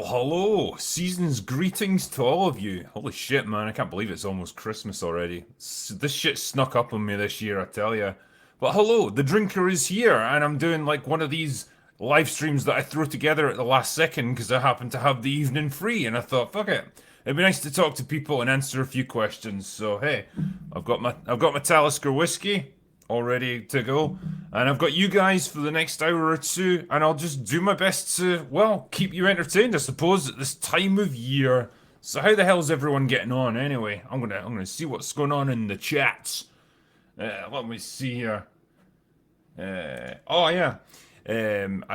Hello. Season's greetings to all of you. Holy shit, man. I can't believe it's almost Christmas already. This shit snuck up on me this year, I tell ya. But hello, the drinker is here, and I'm doing like one of these live streams that I threw together at the last second because I happened to have the evening free, and I thought, fuck it. It'd be nice to talk to people and answer a few questions. So hey, I've got my Talisker whiskey all ready to go. And I've got you guys for the next hour or two, and I'll just do my best to, well, keep you entertained, I suppose, at this time of year. So how the hell's everyone getting on anyway? I'm gonna see what's going on in the chats. Let me see here. Oh yeah.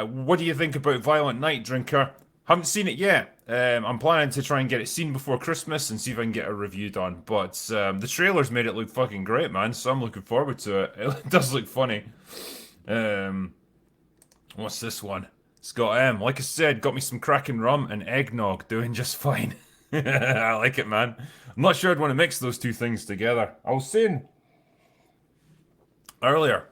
What do you think about Violent Night, Drinker? Haven't seen it yet. I'm planning to try and get it seen before Christmas and see if I can get a review done. But the trailers made it look fucking great, man. So I'm looking forward to it. It does look funny. What's this one? It's got like I said, got me some cracking rum and eggnog, doing just fine. I like it, man. I'm not sure I'd want to mix those two things together. I was saying earlier,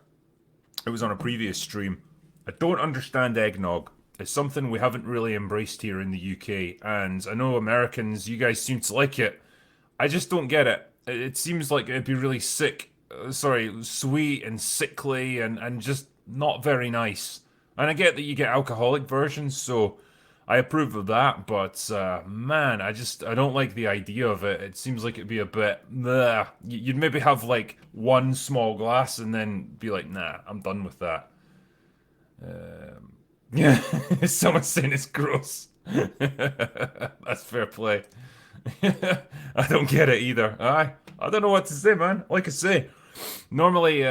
it was on a previous stream. I don't understand eggnog. It's something we haven't really embraced here in the UK, and I know Americans, you guys seem to like it. I just don't get it. It seems like it'd be really sweet and sickly and just not very nice. And I get that you get alcoholic versions, so I approve of that, but man, I don't like the idea of it. It seems like it'd be a bit, bleh. You'd maybe have like one small glass and then be like, nah, I'm done with that. Yeah, someone's saying it's gross. That's fair play. I don't get it either. I don't know what to say, man. Like I say, normally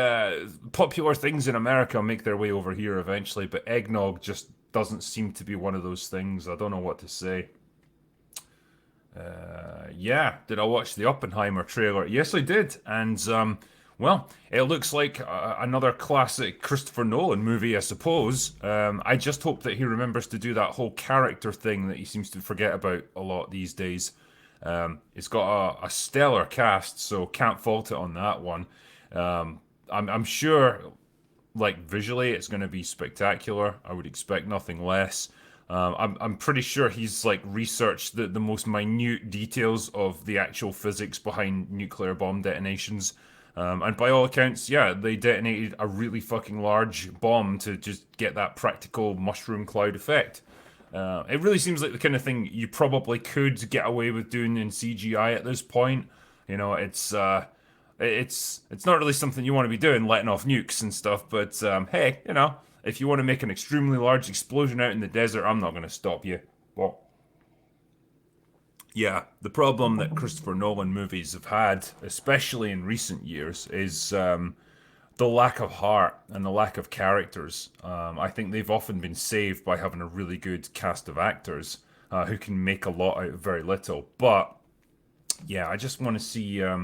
popular things in America make their way over here eventually, but eggnog just doesn't seem to be one of those things. I don't know what to say. Yeah, did I watch the Oppenheimer trailer? Yes, I did, and well, it looks like another classic Christopher Nolan movie, I suppose. I just hope that he remembers to do that whole character thing that he seems to forget about a lot these days. It's got a stellar cast, so can't fault it on that one. I'm sure, like visually, it's going to be spectacular. I would expect nothing less. I'm pretty sure he's like researched the most minute details of the actual physics behind nuclear bomb detonations. And by all accounts, yeah, they detonated a really fucking large bomb to just get that practical mushroom cloud effect. It really seems like the kind of thing you probably could get away with doing in CGI at this point. You know, it's not really something you want to be doing, letting off nukes and stuff. But hey, you know, if you want to make an extremely large explosion out in the desert, I'm not going to stop you. Well, yeah, the problem that Christopher Nolan movies have had, especially in recent years, is the lack of heart and the lack of characters. I think they've often been saved by having a really good cast of actors who can make a lot out of very little. But yeah, I just want to see. I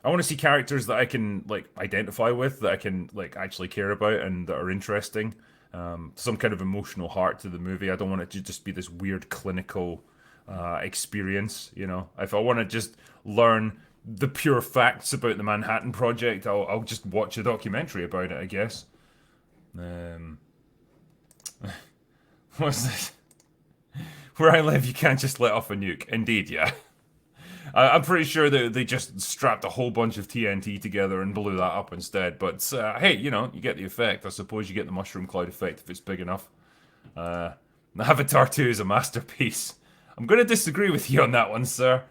want to see characters that I can like identify with, that I can like actually care about, and that are interesting. Some kind of emotional heart to the movie. I don't want it to just be this weird clinical experience. You know, if I want to just learn the pure facts about the Manhattan Project, I'll just watch a documentary about it, I guess. Um, what's this? Where I live, you can't just let off a nuke. Indeed, yeah. I'm pretty sure that they just strapped a whole bunch of TNT together and blew that up instead. But hey, you know, you get the effect. I suppose you get the mushroom cloud effect if it's big enough. Avatar 2 is a masterpiece. I'm going to disagree with you on that one, sir.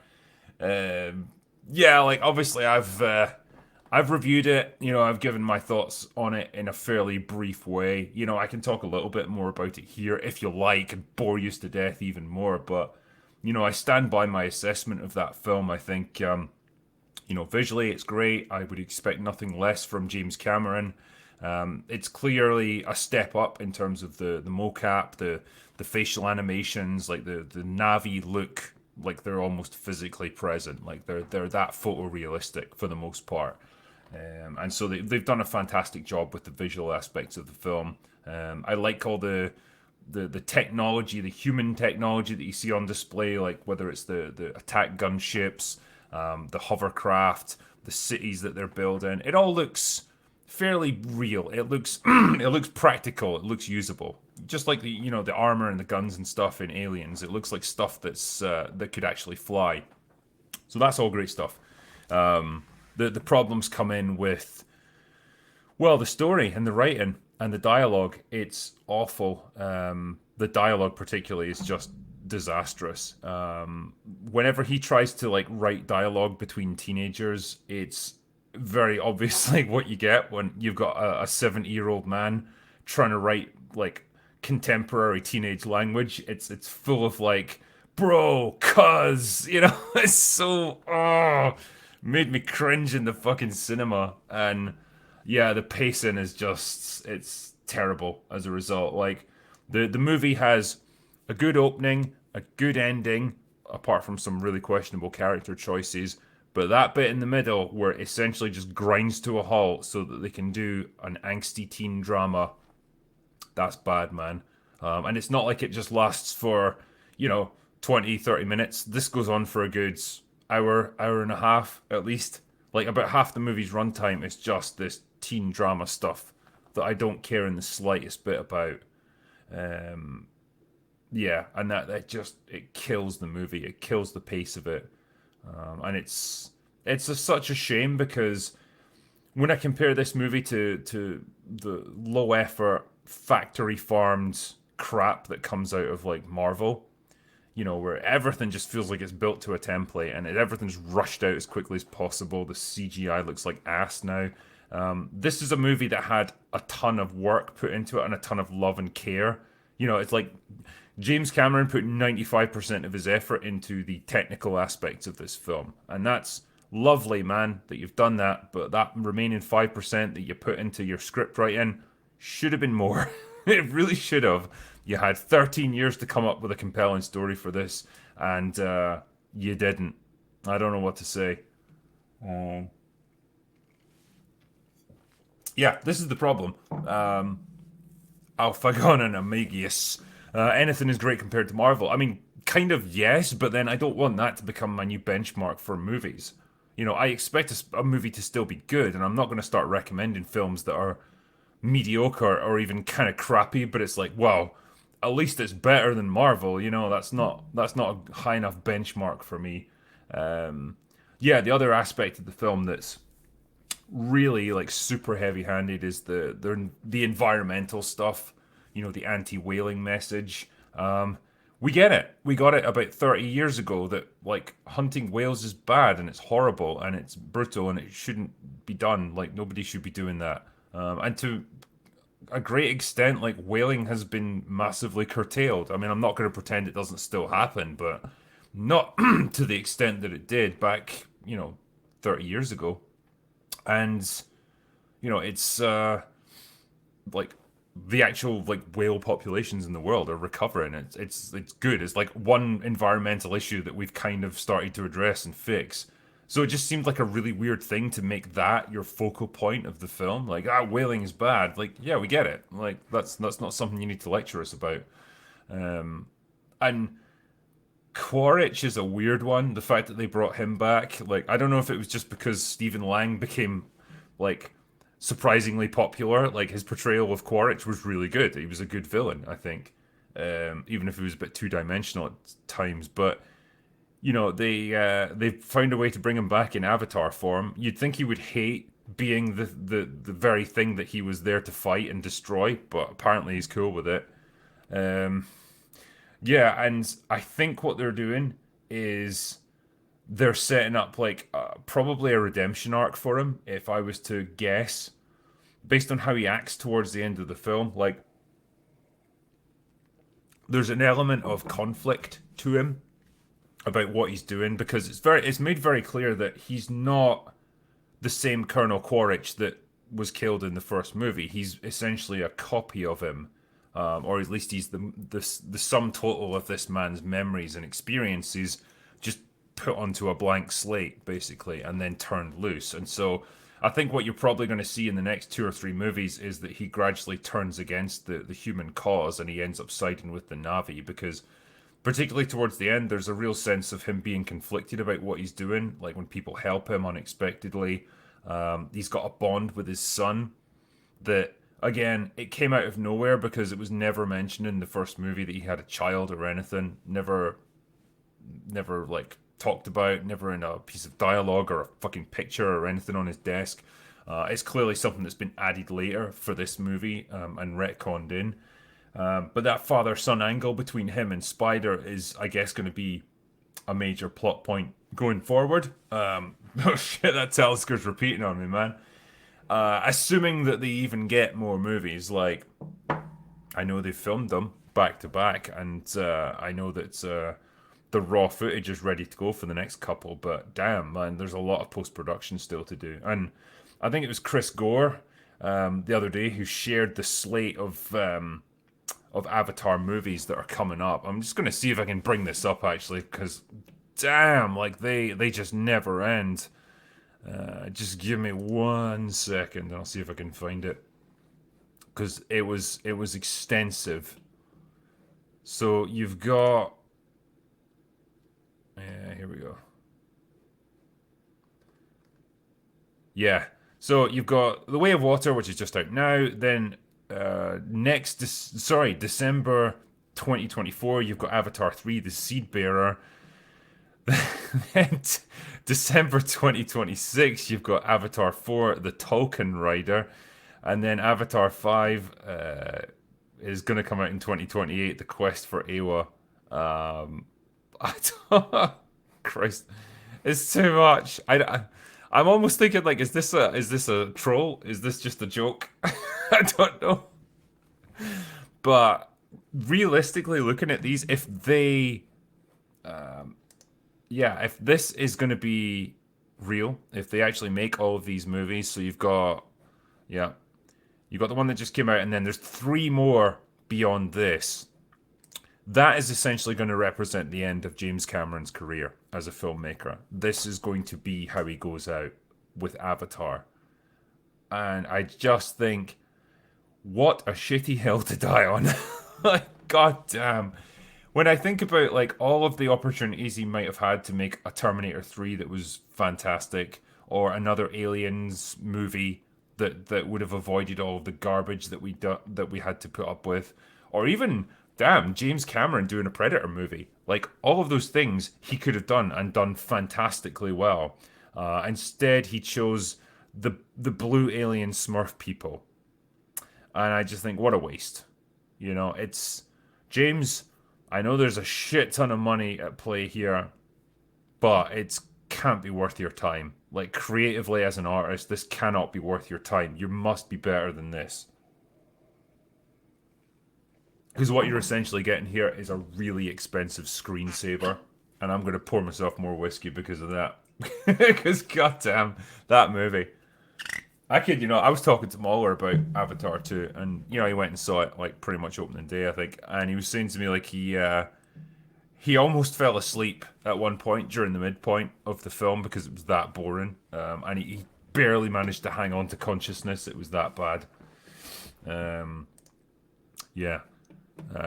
Yeah, like obviously I've reviewed it. You know, I've given my thoughts on it in a fairly brief way. You know, I can talk a little bit more about it here if you like and bore you to death even more. But you know, I stand by my assessment of that film. I think you know, visually it's great. I would expect nothing less from James Cameron. It's clearly a step up in terms of the mocap, the facial animations, like the Navi look like they're almost physically present, like they're that photorealistic for the most part. And so they've done a fantastic job with the visual aspects of the film. I like all the technology, the human technology that you see on display, like whether it's the attack gunships, the hovercraft, the cities that they're building. It all looks fairly real. It looks it looks practical. It looks usable. just like the the armor and the guns and stuff in Aliens. It looks like stuff that could actually fly. So that's all great stuff. The problems come in with, well, the story and the writing and the dialogue. It's awful. The dialogue particularly is just disastrous. Whenever he tries to like write dialogue between teenagers, it's very obviously what you get when you've got a 70-year-old man trying to write like contemporary teenage language. It's full of like bro, cuz, it's so made me cringe in the fucking cinema. And yeah, the pacing is just it's terrible as a result. Like the movie has a good opening, a good ending, apart from some really questionable character choices. But that bit in the middle where it essentially just grinds to a halt so that they can do an angsty teen drama, that's bad, man. And it's not like it just lasts for, you know, 20, 30 minutes. This goes on for a good hour, hour and a half at least. Like about half the movie's runtime is just this teen drama stuff that I don't care in the slightest bit about. Um, yeah, and that just it kills the movie. It kills the pace of it, and such a shame because when I compare this movie to the low effort factory farmed crap that comes out of like Marvel, where everything just feels like it's built to a template and everything's rushed out as quickly as possible. The CGI looks like ass now. This is a movie that had a ton of work put into it and a ton of love and care. It's like James Cameron put 95% of his effort into the technical aspects of this film. And that's lovely, man, that you've done that. But that remaining 5% that you put into your script writing should have been more. It really should have. You had 13 years to come up with a compelling story for this, and you didn't. I don't know what to say. Yeah, this is the problem. Alphagon and Amadeus. Anything is great compared to Marvel. I mean, kind of yes, but then I don't want that to become my new benchmark for movies. I expect a movie to still be good, and I'm not going to start recommending films that are mediocre or even kind of crappy. But it's like, well, at least it's better than Marvel. That's not a high enough benchmark for me. Yeah, the other aspect of the film that's really like super heavy-handed is the environmental stuff. The anti-whaling message. We get it. We got it about 30 years ago that like hunting whales is bad and it's horrible and it's brutal and it shouldn't be done. Like nobody should be doing that. And to a great extent, like whaling has been massively curtailed. I mean, I'm not going to pretend it doesn't still happen, but not to the extent that it did back, 30 years ago. And it's like the actual like whale populations in the world are recovering. It's good. It's like one environmental issue that we've kind of started to address and fix. So it just seemed like a really weird thing to make that your focal point of the film. Like, whaling is bad. Like, yeah, we get it. Like, that's not something you need to lecture us about. And Quaritch is a weird one. The fact that they brought him back, like, I don't know if it was just because Stephen Lang became like surprisingly popular. Like his portrayal of Quaritch was really good. He was a good villain, I think, even if he was a bit two dimensional at times. But they found a way to bring him back in Avatar form. You'd think he would hate being the very thing that he was there to fight and destroy, but apparently he's cool with it. Um, yeah, and I think what they're doing is they're setting up like probably a redemption arc for him. If I was to guess, based on how he acts towards the end of the film, like there's an element of conflict to him about what he's doing because it's made very clear that he's not the same Colonel Quaritch that was killed in the first movie. He's essentially a copy of him, or at least he's the sum total of this man's memories and experiences, just put onto a blank slate basically, and then turned loose. And so I think what you're probably going to see in the next two or three movies is that he gradually turns against the human cause and he ends up siding with the Na'vi because particularly towards the end, there's a real sense of him being conflicted about what he's doing. Like when people help him unexpectedly, he's got a bond with his son that Again, it came out of nowhere because it was never mentioned in the first movie that he had a child or anything. Never like talked about, never in a piece of dialogue or a fucking picture or anything on his desk. It's clearly something that's been added later for this movie and retconned in. But that father son angle between him and Spider is, I guess, going to be a major plot point going forward. Oh shit, that Talisker repeating on me, man. Assuming that they even get more movies, like I know they filmed them back to back, and I know that the raw footage is ready to go for the next couple. But damn, man, there's a lot of post production still to do. And I think it was Chris Gore the other day who shared the slate of Avatar movies that are coming up. I'm just gonna see if I can bring this up actually, because damn, like they just never end. Just give me 1 second, and I'll see if I can find it, because it was extensive. So you've got, yeah, here we go. Yeah. So you've got The Way of Water, which is just out now. Then December 2024, you've got Avatar 3, The Seed Bearer. Then December 2026, you've got Avatar 4, The Tolkien Rider. And then Avatar 5 is going to come out in 2028, The Quest for Awa. I don't, Christ, it's too much. I'm almost thinking like, is this a troll? Is this just a joke? I don't know. But realistically, looking at these, if this is going to be real, if they actually make all of these movies, so yeah, you got the one that just came out, and then there's three more beyond this. That is essentially going to represent the end of James Cameron's career as a filmmaker. This is going to be how he goes out with Avatar. And I just think, what a shitty hill to die on. Like, god damn. When I think about like all of the opportunities he might have had to make a Terminator 3 that was fantastic, or another Aliens movie that would have avoided all of the garbage that we had to put up with, or even damn, James Cameron doing a Predator movie. Like, all of those things he could have done and done fantastically well. Instead, he chose the blue alien Smurf people. And I just think, what a waste. It's James. I know there's a shit ton of money at play here, but it can't be worth your time. Like, creatively as an artist, this cannot be worth your time. You must be better than this. Because what you're essentially getting here is a really expensive screensaver. And I'm going to pour myself more whiskey because of that. Because, goddamn, that movie. I kid you not, I was talking to Mahler about Avatar 2, and, he went and saw it, like, pretty much opening day, I think. And he was saying to me, like, he almost fell asleep at one point during the midpoint of the film because it was that boring. And he barely managed to hang on to consciousness. It was that bad. Yeah.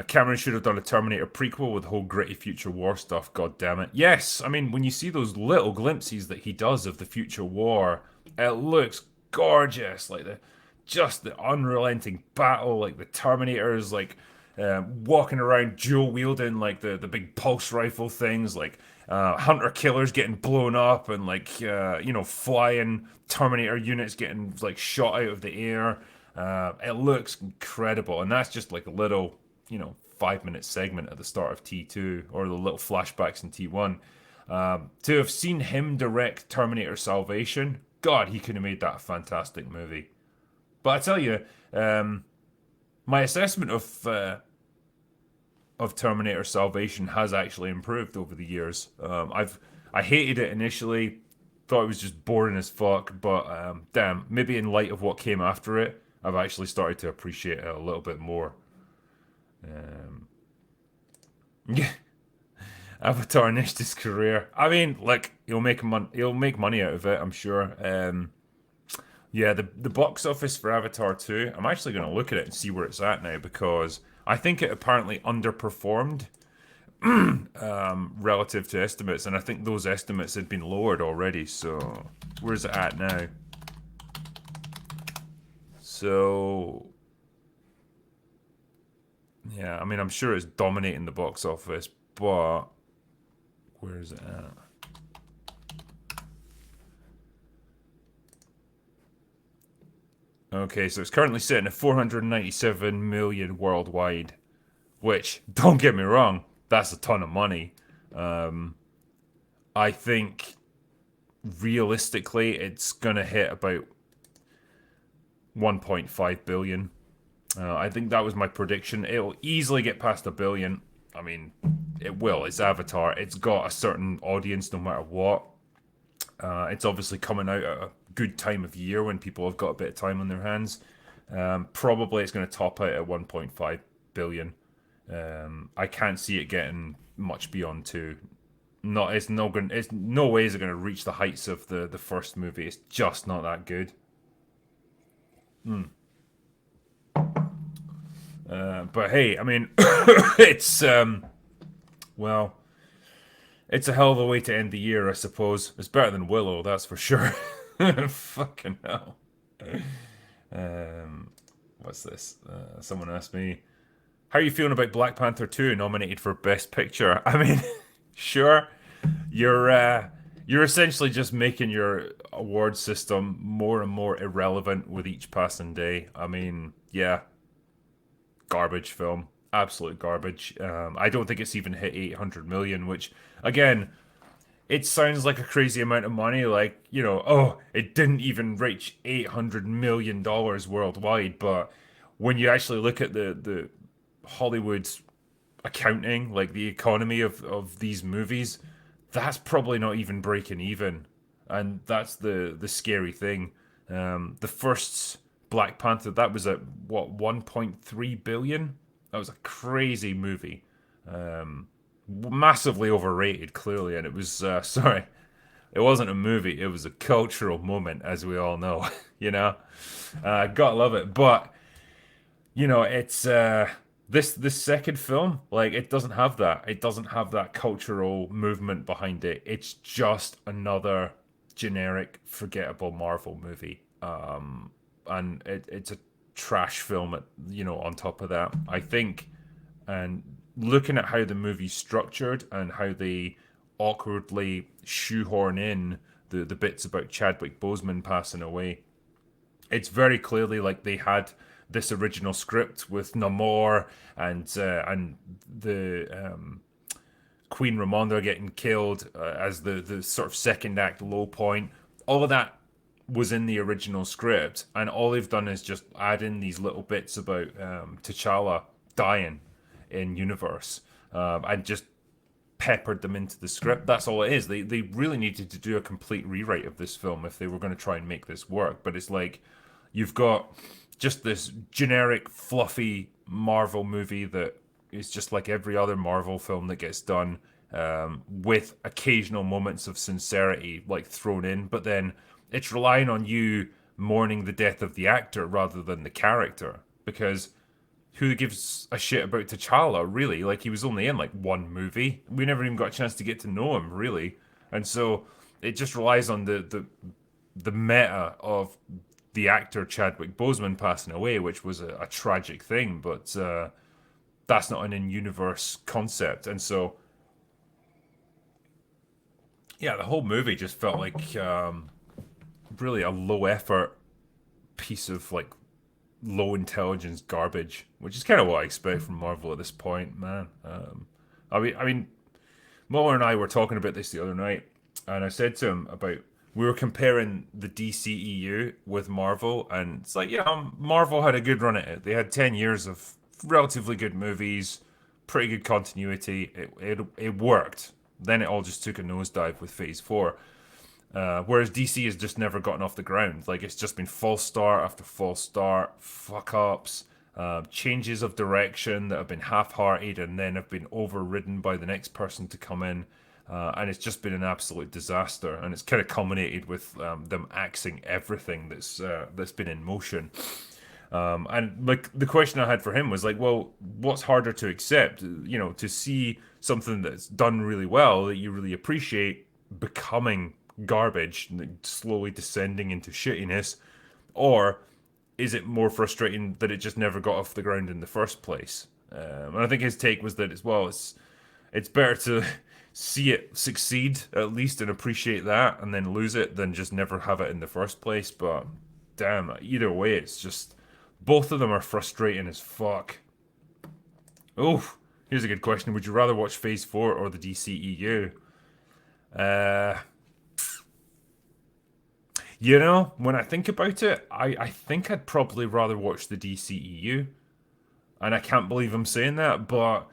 Cameron should have done a Terminator prequel with the whole gritty future war stuff, god damn it. Yes, I mean, when you see those little glimpses that he does of the future war, it looks gorgeous. Like, the unrelenting battle, like the Terminators, like walking around dual wielding like the big pulse rifle things, like hunter killers getting blown up, and like flying Terminator units getting like shot out of the air. It looks incredible, and that's just like a little 5-minute segment at the start of T2, or the little flashbacks in T1. To have seen him direct Terminator Salvation, God, he could have made that a fantastic movie. But I tell you, my assessment of Terminator Salvation has actually improved over the years. I hated it initially, thought it was just boring as fuck, but damn, maybe in light of what came after it, I've actually started to appreciate it a little bit more. Yeah, Avatar niched his career. I mean, like, he'll make money out of it, I'm sure. Yeah, the box office for Avatar 2, I'm actually going to look at it and see where it's at now, because I think it apparently underperformed relative to estimates, and I think those estimates had been lowered already. So where's it at now? So Yeah, I mean, I'm sure it's dominating the box office, but where is it at? Okay, so it's currently sitting at 497 million worldwide, which, don't get me wrong, that's a ton of money. I think realistically it's going to hit about 1.5 billion. I think that was my prediction. It'll easily get past a billion. I mean, it will. It's Avatar. It's got a certain audience no matter what. It's obviously coming out at a good time of year when people have got a bit of time on their hands. Probably it's going to top out at 1.5 billion. I can't see it getting much beyond two. Not it's no going. It's no way is it going to reach the heights of the first movie. It's just not that good. But hey, I mean, it's well, it's a hell of a way to end the year, I suppose. It's better than Willow, that's for sure. Fucking hell. Um, what's this? Someone asked me, "How are you feeling about Black Panther 2 nominated for Best Picture?" I mean, sure, you're uh, you're essentially just making your award system more and more irrelevant with each passing day. I mean, yeah, garbage film, absolute garbage. I don't think it's even hit 800 million, which again, it sounds like a crazy amount of money. Like, oh, it didn't even reach $800 million worldwide. But when you actually look at the Hollywood's accounting, like the economy of these movies, that's probably not even breaking even, and that's the scary thing. The first Black Panther, that was at what, 1.3 billion. That was a crazy movie, massively overrated, clearly, and it was sorry, it wasn't a movie. It was a cultural moment, as we all know. you know, gotta love it, but it's this second film, like, it doesn't have that. It doesn't have that cultural movement behind it. It's just another generic, forgettable Marvel movie. And it's a trash film on top of that, I think. And looking at how the movie's structured and how they awkwardly shoehorn in the bits about Chadwick Boseman passing away, it's very clearly like they had this original script with Namor and the Queen Ramonda getting killed as the sort of second act low point. All of that was in the original script, and all they've done is just add in these little bits about T'Challa dying in universe, and just peppered them into the script. That's all it is. They really needed to do a complete rewrite of this film if they were going to try and make this work. But it's like you've got just this generic, fluffy Marvel movie that is just like every other Marvel film that gets done, with occasional moments of sincerity like thrown in, but then it's relying on you mourning the death of the actor rather than the character, because who gives a shit about T'Challa, really? Like, he was only in like one movie. We never even got a chance to get to know him, really. And so it just relies on the meta of the actor Chadwick Boseman passing away, which was a tragic thing, but that's not an in-universe concept. And so, yeah, the whole movie just felt like really a low-effort piece of like low intelligence garbage, which is kind of what I expect from Marvel at this point, man. I mean, Muller and I were talking about this the other night, and I said to him about, we were comparing the DCEU with Marvel, and it's like, yeah, Marvel had a good run at it. They had 10 years of relatively good movies, pretty good continuity. It worked. Then it all just took a nosedive with Phase Four. Whereas DC has just never gotten off the ground. Like, it's just been false start after false start, fuck ups, changes of direction that have been half-hearted and then have been overridden by the next person to come in. And it's just been an absolute disaster. And it's kind of culminated with them axing everything that's been in motion. And like, the question I had for him was like, well, what's harder to accept? To see something that's done really well that you really appreciate becoming garbage, slowly descending into shittiness, or is it more frustrating that it just never got off the ground in the first place? And I think his take was that as well, it's better to see it succeed at least and appreciate that, and then lose it than just never have it in the first place. But damn, either way, it's just both of them are frustrating as fuck. Oh, here's a good question: would you rather watch Phase 4 or the DCEU? Uh, when I think about it, I think I'd probably rather watch the DCEU. And I can't believe I'm saying that, but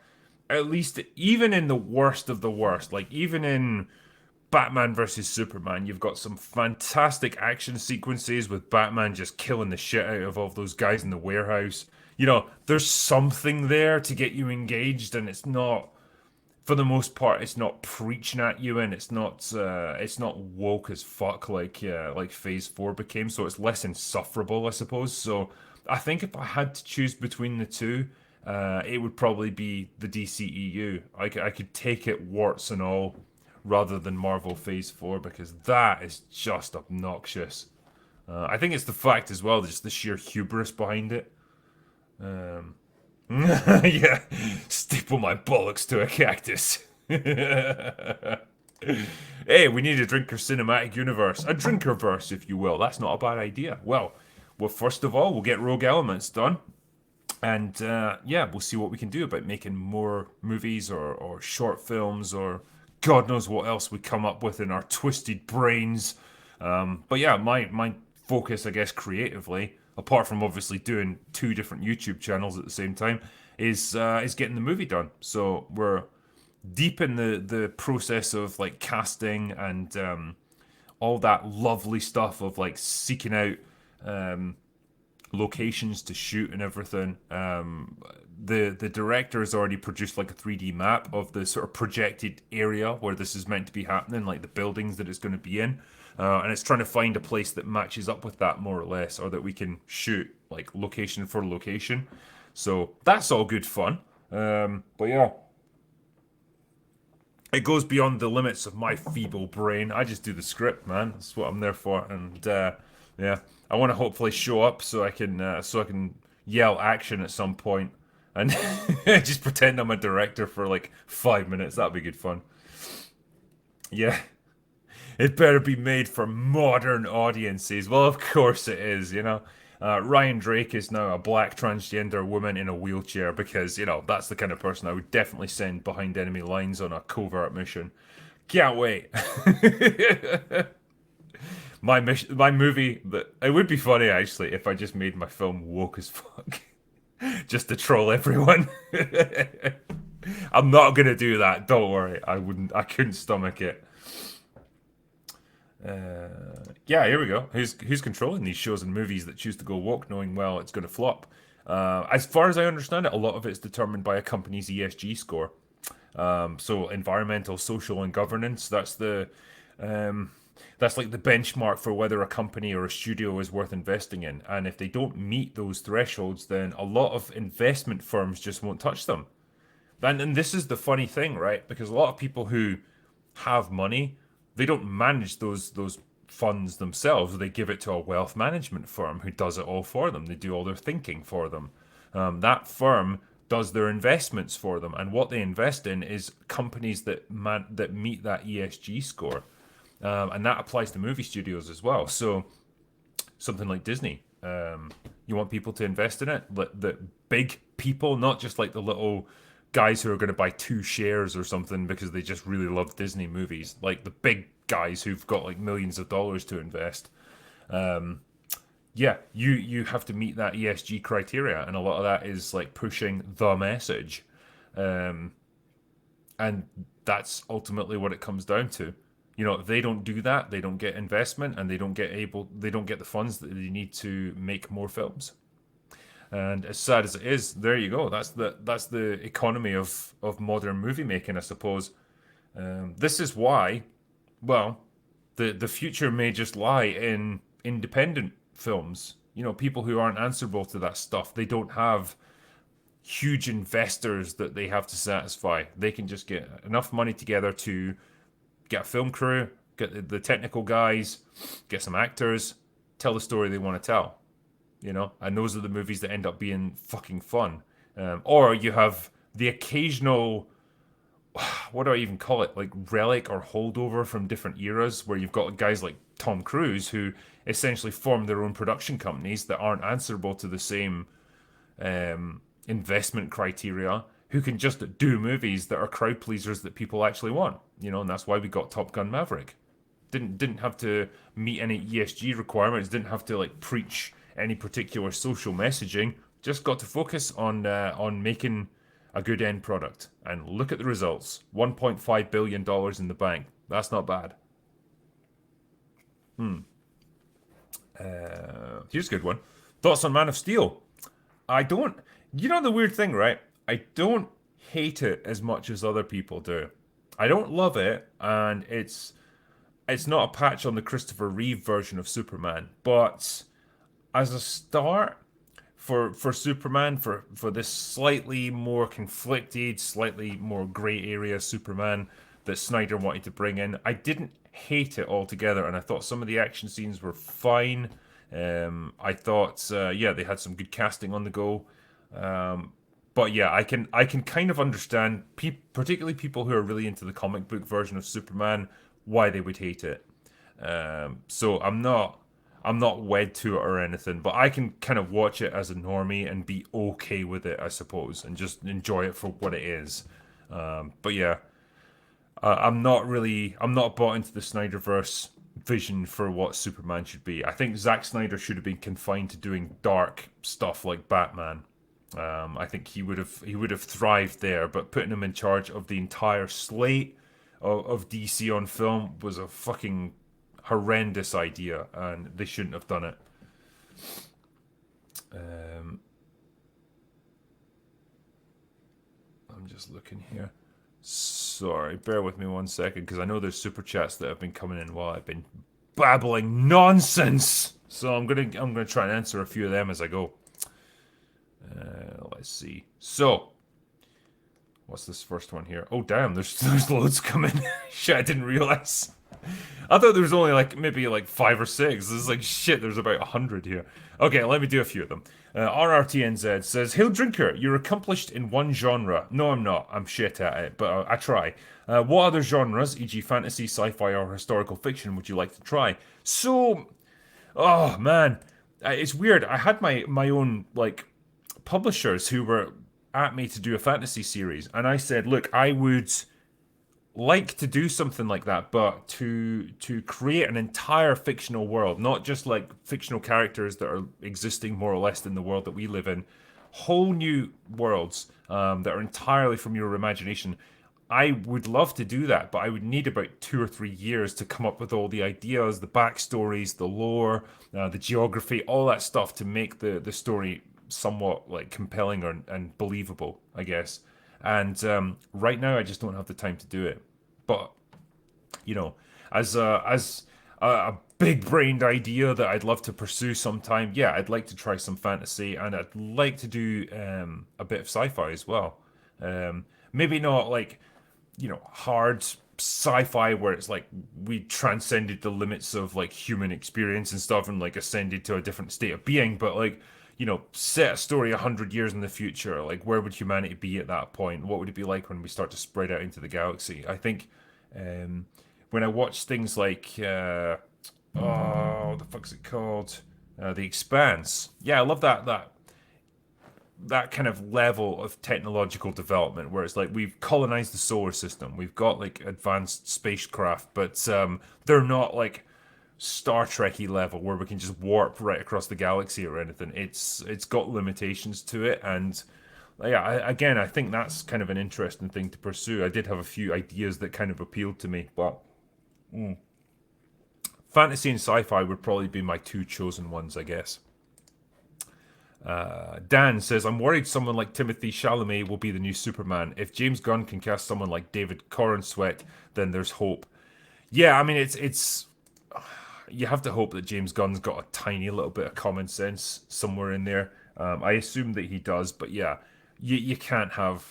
at least even in the worst of the worst, like even in Batman versus Superman, you've got some fantastic action sequences with Batman just killing the shit out of all those guys in the warehouse. There's something there to get you engaged, and it's not, for the most part, it's not preaching at you, and it's not woke as fuck like Phase 4 became. So it's less insufferable, I suppose. So I think if I had to choose between the two, it would probably be the DCEU. I could take it warts and all rather than Marvel Phase 4 because that is just obnoxious. I think it's the fact as well, just the sheer hubris behind it. Um, yeah, staple my bollocks to a cactus. Hey, we need a drinker cinematic universe, a drinker verse, if you will. That's not a bad idea. Well, first of all, we'll get Rogue Elements done. And yeah, we'll see what we can do about making more movies or short films or God knows what else we come up with in our twisted brains. But yeah, my focus, I guess, creatively, apart from obviously doing two different YouTube channels at the same time, is getting the movie done. So we're deep in the process of like casting and all that lovely stuff of like seeking out locations to shoot and everything. The director has already produced like a 3D map of the sort of projected area where this is meant to be happening, like the buildings that it's going to be in. And it's trying to find a place that matches up with that more or less, or that we can shoot like location for location. So that's all good fun. But yeah, it goes beyond the limits of my feeble brain. I just do the script, man. That's what I'm there for. And yeah, I want to hopefully show up so I can yell action at some point and just pretend I'm a director for like 5 minutes. That'd be good fun. Yeah, it better be made for modern audiences. Well, of course it is. Ryan Drake is now a black transgender woman in a wheelchair because that's the kind of person I would definitely send behind enemy lines on a covert mission. Can't wait. My movie, that it would be funny actually if I just made my film woke as fuck, just to troll everyone. I'm not gonna do that. Don't worry. I wouldn't. I couldn't stomach it. Yeah, here we go. Who's controlling these shows and movies that choose to go woke, knowing well it's going to flop? As far as I understand it, a lot of it's determined by a company's ESG score. So environmental, social, and governance. Um, that's like the benchmark for whether a company or a studio is worth investing in. And if they don't meet those thresholds, then a lot of investment firms just won't touch them. And this is the funny thing, right? Because a lot of people who have money, they don't manage those funds themselves. They give it to a wealth management firm who does it all for them. They do all their thinking for them. That firm does their investments for them, and what they invest in is companies that meet that ESG score, and that applies to movie studios as well. So something like Disney, you want people to invest in it, the big people, not just like the little guys who are going to buy 2 shares or something because they just really love Disney movies, like the big guys who've got like millions of dollars to invest. Yeah, you have to meet that ESG criteria, and a lot of that is like pushing the message, um, and that's ultimately what it comes down to. If they don't do that, they don't get investment, and they don't get the funds that they need to make more films. And as sad as it is, there you go. That's the economy of modern movie making, I suppose. This is why, well, the future may just lie in independent films. People who aren't answerable to that stuff. They don't have huge investors that they have to satisfy. They can just get enough money together to get a film crew, get the technical guys, get some actors, tell the story they want to tell. And those are the movies that end up being fucking fun. Or you have the occasional, what do I even call it, like relic or holdover from different eras, where you've got guys like Tom Cruise who essentially form their own production companies that aren't answerable to the same investment criteria, who can just do movies that are crowd pleasers that people actually want. And that's why we got Top Gun Maverick. Didn't have to meet any ESG requirements. Didn't have to like preach any particular social messaging. Just got to focus on making a good end product. And look at the results: $1.5 billion in the bank. That's not bad. Here's a good one. Thoughts on Man of Steel? I don't. You know the weird thing, right? I don't hate it as much as other people do. I don't love it, and it's not a patch on the Christopher Reeve version of Superman, but as a start for Superman, for this slightly more conflicted, slightly more grey area Superman that Snyder wanted to bring in, I didn't hate it altogether, and I thought some of the action scenes were fine. I thought, yeah, they had some good casting on the go. But yeah, I can kind of understand, particularly people who are really into the comic book version of Superman, why they would hate it. So I'm not wed to it or anything, but I can kind of watch it as a normie and be okay with it, I suppose, and just enjoy it for what it is. But yeah, I'm not bought into the Snyderverse vision for what Superman should be. I think Zack Snyder should have been confined to doing dark stuff like Batman. I think he would have thrived there, but putting him in charge of the entire slate of DC on film was a fucking horrendous idea, and they shouldn't have done it. Um, I'm just looking here. Sorry, bear with me 1 second, because I know there's super chats that have been coming in while I've been babbling nonsense. So I'm gonna try and answer a few of them as I go. Let's see. So, what's this first one here? Oh damn, there's loads coming. Shit, I didn't realize. I thought there was only like maybe like 5 or 6. This is like shit. There's about 100 here. Okay, let me do a few of them. RRTNZ says, "Hail Drinker, you're accomplished in one genre. No, I'm not. I'm shit at it, but I try. What other genres, e.g., fantasy, sci-fi, or historical fiction, would you like to try?" So, oh man, it's weird. I had my own like publishers who were at me to do a fantasy series, and I said, "Look, I would like to do something like that, but to create an entire fictional world, not just like fictional characters that are existing more or less in the world that we live in, whole new worlds that are entirely from your imagination. I would love to do that, but I would need about 2 or 3 years to come up with all the ideas, the backstories, the lore, the geography, all that stuff to make the story somewhat like compelling and believable, I guess. And right now, I just don't have the time to do it. But you know, as a big brained idea that I'd love to pursue sometime, yeah, I'd like to try some fantasy, and I'd like to do a bit of sci-fi as well. Maybe not like hard sci-fi where it's like we transcended the limits of like human experience and stuff and like ascended to a different state of being, but like set a story 100 years in the future. Like, where would humanity be at that point? What would it be like when we start to spread out into the galaxy? I think when I watch things like what the fuck's it called? The Expanse. Yeah, I love that kind of level of technological development where it's like we've colonized the solar system, we've got like advanced spacecraft, but they're not like Star Trekky level where we can just warp right across the galaxy or anything. It's got limitations to it, and yeah, again, I think that's kind of an interesting thing to pursue. I did have a few ideas that kind of appealed to me, but fantasy and sci-fi would probably be my two chosen ones, I guess. Dan says, "I'm worried someone like Timothy Chalamet will be the new Superman. If James Gunn can cast someone like David Corenswet, then there's hope." Yeah, I mean, it's you have to hope that James Gunn's got a tiny little bit of common sense somewhere in there. I assume that he does, but yeah, you can't have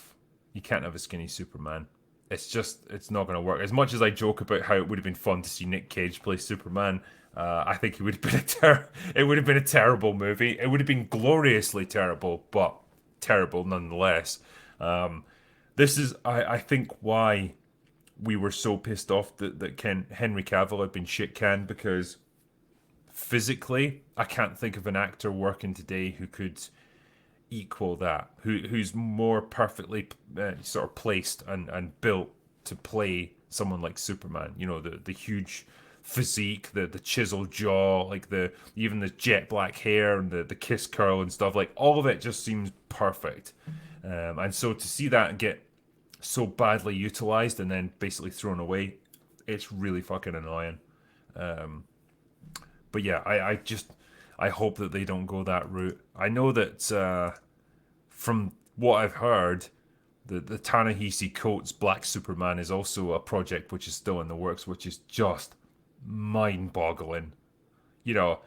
a skinny Superman. It's not going to work. As much as I joke about how it would have been fun to see Nick Cage play Superman, I think it would have been it would have been a terrible movie. It would have been gloriously terrible, but terrible nonetheless. This is, I think, why we were so pissed off that Henry Cavill had been shit canned, because physically, I can't think of an actor working today who could equal that, who's more perfectly sort of placed and built to play someone like Superman. You know, the huge physique, the chiseled jaw, like the even the jet black hair and the kiss curl and stuff. Like all of it just seems perfect. And so to see that get so badly utilized and then basically thrown away, it's really fucking annoying. But yeah, I hope that they don't go that route. I know that from what I've heard, the Ta-Nehisi Coates Black Superman is also a project which is still in the works, which is just mind-boggling. You know,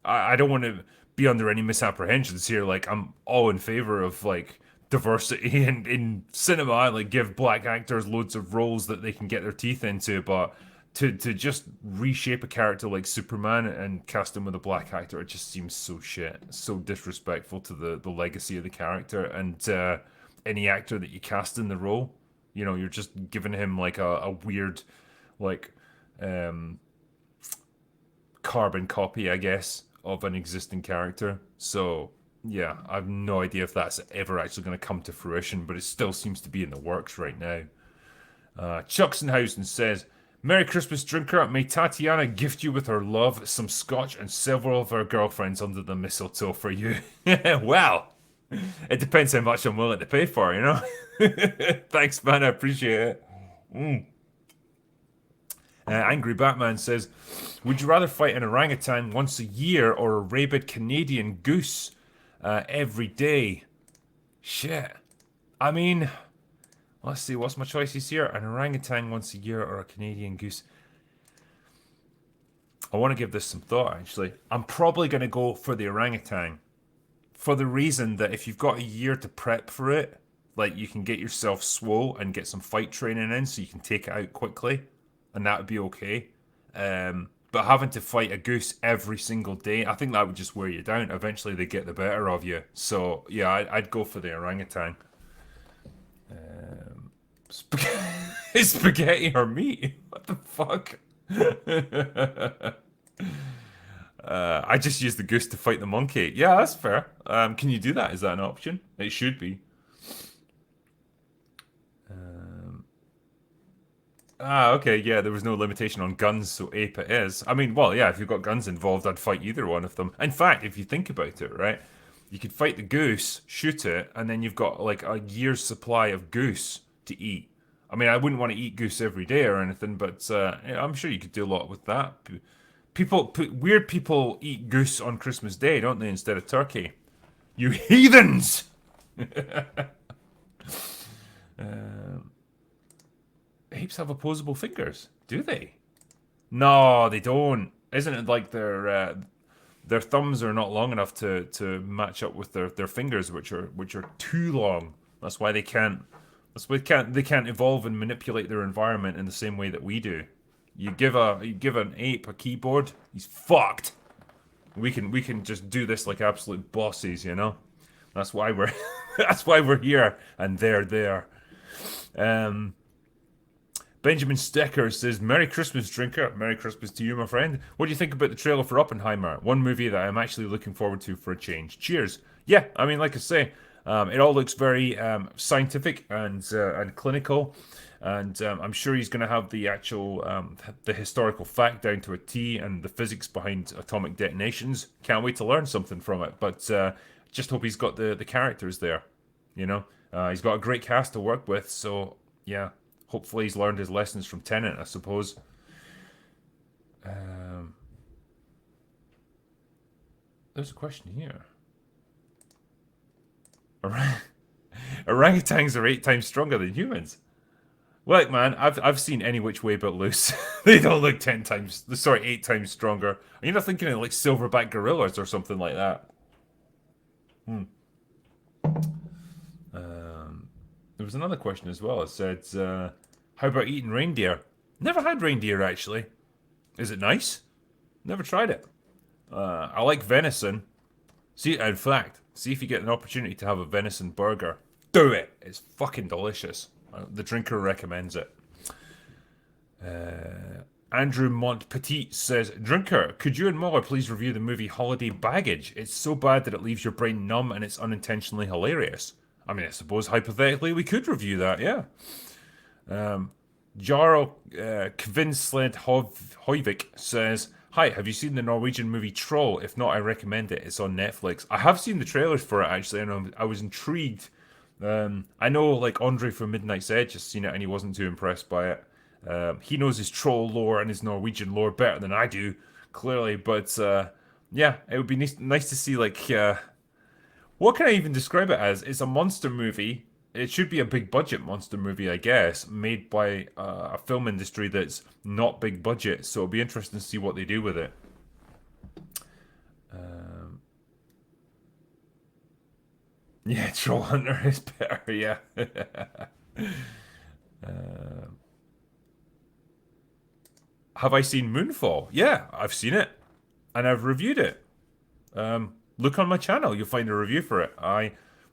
I don't want to be under any misapprehensions here. Like, I'm all in favor of like diversity in cinema, like give black actors loads of roles that they can get their teeth into, but to just reshape a character like Superman and cast him with a black actor, it just seems so shit, so disrespectful to the legacy of the character. And any actor that you cast in the role, you know, you're just giving him like a weird, like, carbon copy, I guess, of an existing character. So yeah, I have no idea if that's ever actually going to come to fruition, but it still seems to be in the works right now. Chuxenhausen says, Merry Christmas, drinker. May Tatiana gift you with her love, some scotch, and several of her girlfriends under the mistletoe for you. Well, it depends how much I'm willing to pay for, you know? Thanks, man. I appreciate it. Angry Batman says, would you rather fight an orangutan once a year or a rabid Canadian goose every day? Shit. I mean, let's see, what's my choices here? An orangutan once a year or a Canadian goose? I want to give this some thought, actually. I'm probably going to go for the orangutan. For the reason that if you've got a year to prep for it, like you can get yourself swole and get some fight training in so you can take it out quickly, and that would be okay. But having to fight a goose every single day, I think that would just wear you down. Eventually they get the better of you. So yeah, I'd go for the orangutan. Spaghetti or meat? What the fuck? I just used the goose to fight the monkey. Yeah, that's fair. Can you do that? Is that an option? It should be. Okay, yeah, there was no limitation on guns, so ape it is. I mean, well, yeah, if you've got guns involved, I'd fight either one of them. In fact, if you think about it, right, you could fight the goose, shoot it, and then you've got like a year's supply of goose to eat. I mean, I wouldn't want to eat goose every day or anything, but yeah, I'm sure you could do a lot with that. Weird people eat goose on Christmas Day, don't they, instead of turkey? You heathens! Apes have opposable fingers, do they? No, they don't. Isn't it like their thumbs are not long enough to match up with their fingers, which are too long. That's why they can't. That's why they can't evolve and manipulate their environment in the same way that we do. You give an ape a keyboard, he's fucked. We can just do this like absolute bosses, you know. That's why we're that's why we're here and they're there. Benjamin Stecker says, Merry Christmas, drinker. Merry Christmas to you, my friend. What do you think about the trailer for Oppenheimer? One movie that I'm actually looking forward to for a change. Cheers. Yeah, I mean, like I say, it all looks very scientific and clinical. And I'm sure he's going to have the actual, the historical fact down to a T and the physics behind atomic detonations. Can't wait to learn something from it. But just hope he's got the characters there, you know. He's got a great cast to work with, so yeah. Hopefully he's learned his lessons from Tenet, I suppose. There's a question here. Orangutans are 8 times stronger than humans. Look, man, I've seen Any Which Way But Loose. They don't look 8 times stronger. Are you not thinking of like silverback gorillas or something like that? There was another question as well. It said, how about eating reindeer? Never had reindeer, actually. Is it nice? Never tried it. I like venison. See, in fact, see if you get an opportunity to have a venison burger. Do it. It's fucking delicious. The drinker recommends it. Andrew Montpetit says, Drinker, could you and Muller please review the movie Holiday Baggage? It's so bad that it leaves your brain numb and it's unintentionally hilarious. I mean, I suppose hypothetically we could review that, yeah. Jarl Kvinsled Hoivik says, Hi, have you seen the Norwegian movie Troll? If not, I recommend it. It's on Netflix. I have seen the trailers for it actually, and I was intrigued. I know, like, Andre from Midnight's Edge has seen it and he wasn't too impressed by it. He knows his troll lore and his Norwegian lore better than I do, clearly. But yeah, it would be nice to see, like, what can I even describe it as? It's a monster movie. It should be a big budget monster movie, I guess, made by a film industry that's not big budget. So it'll be interesting to see what they do with it. Yeah, Troll Hunter is better. Yeah. Have I seen Moonfall? Yeah, I've seen it, and I've reviewed it. Look on my channel; you'll find a review for it. I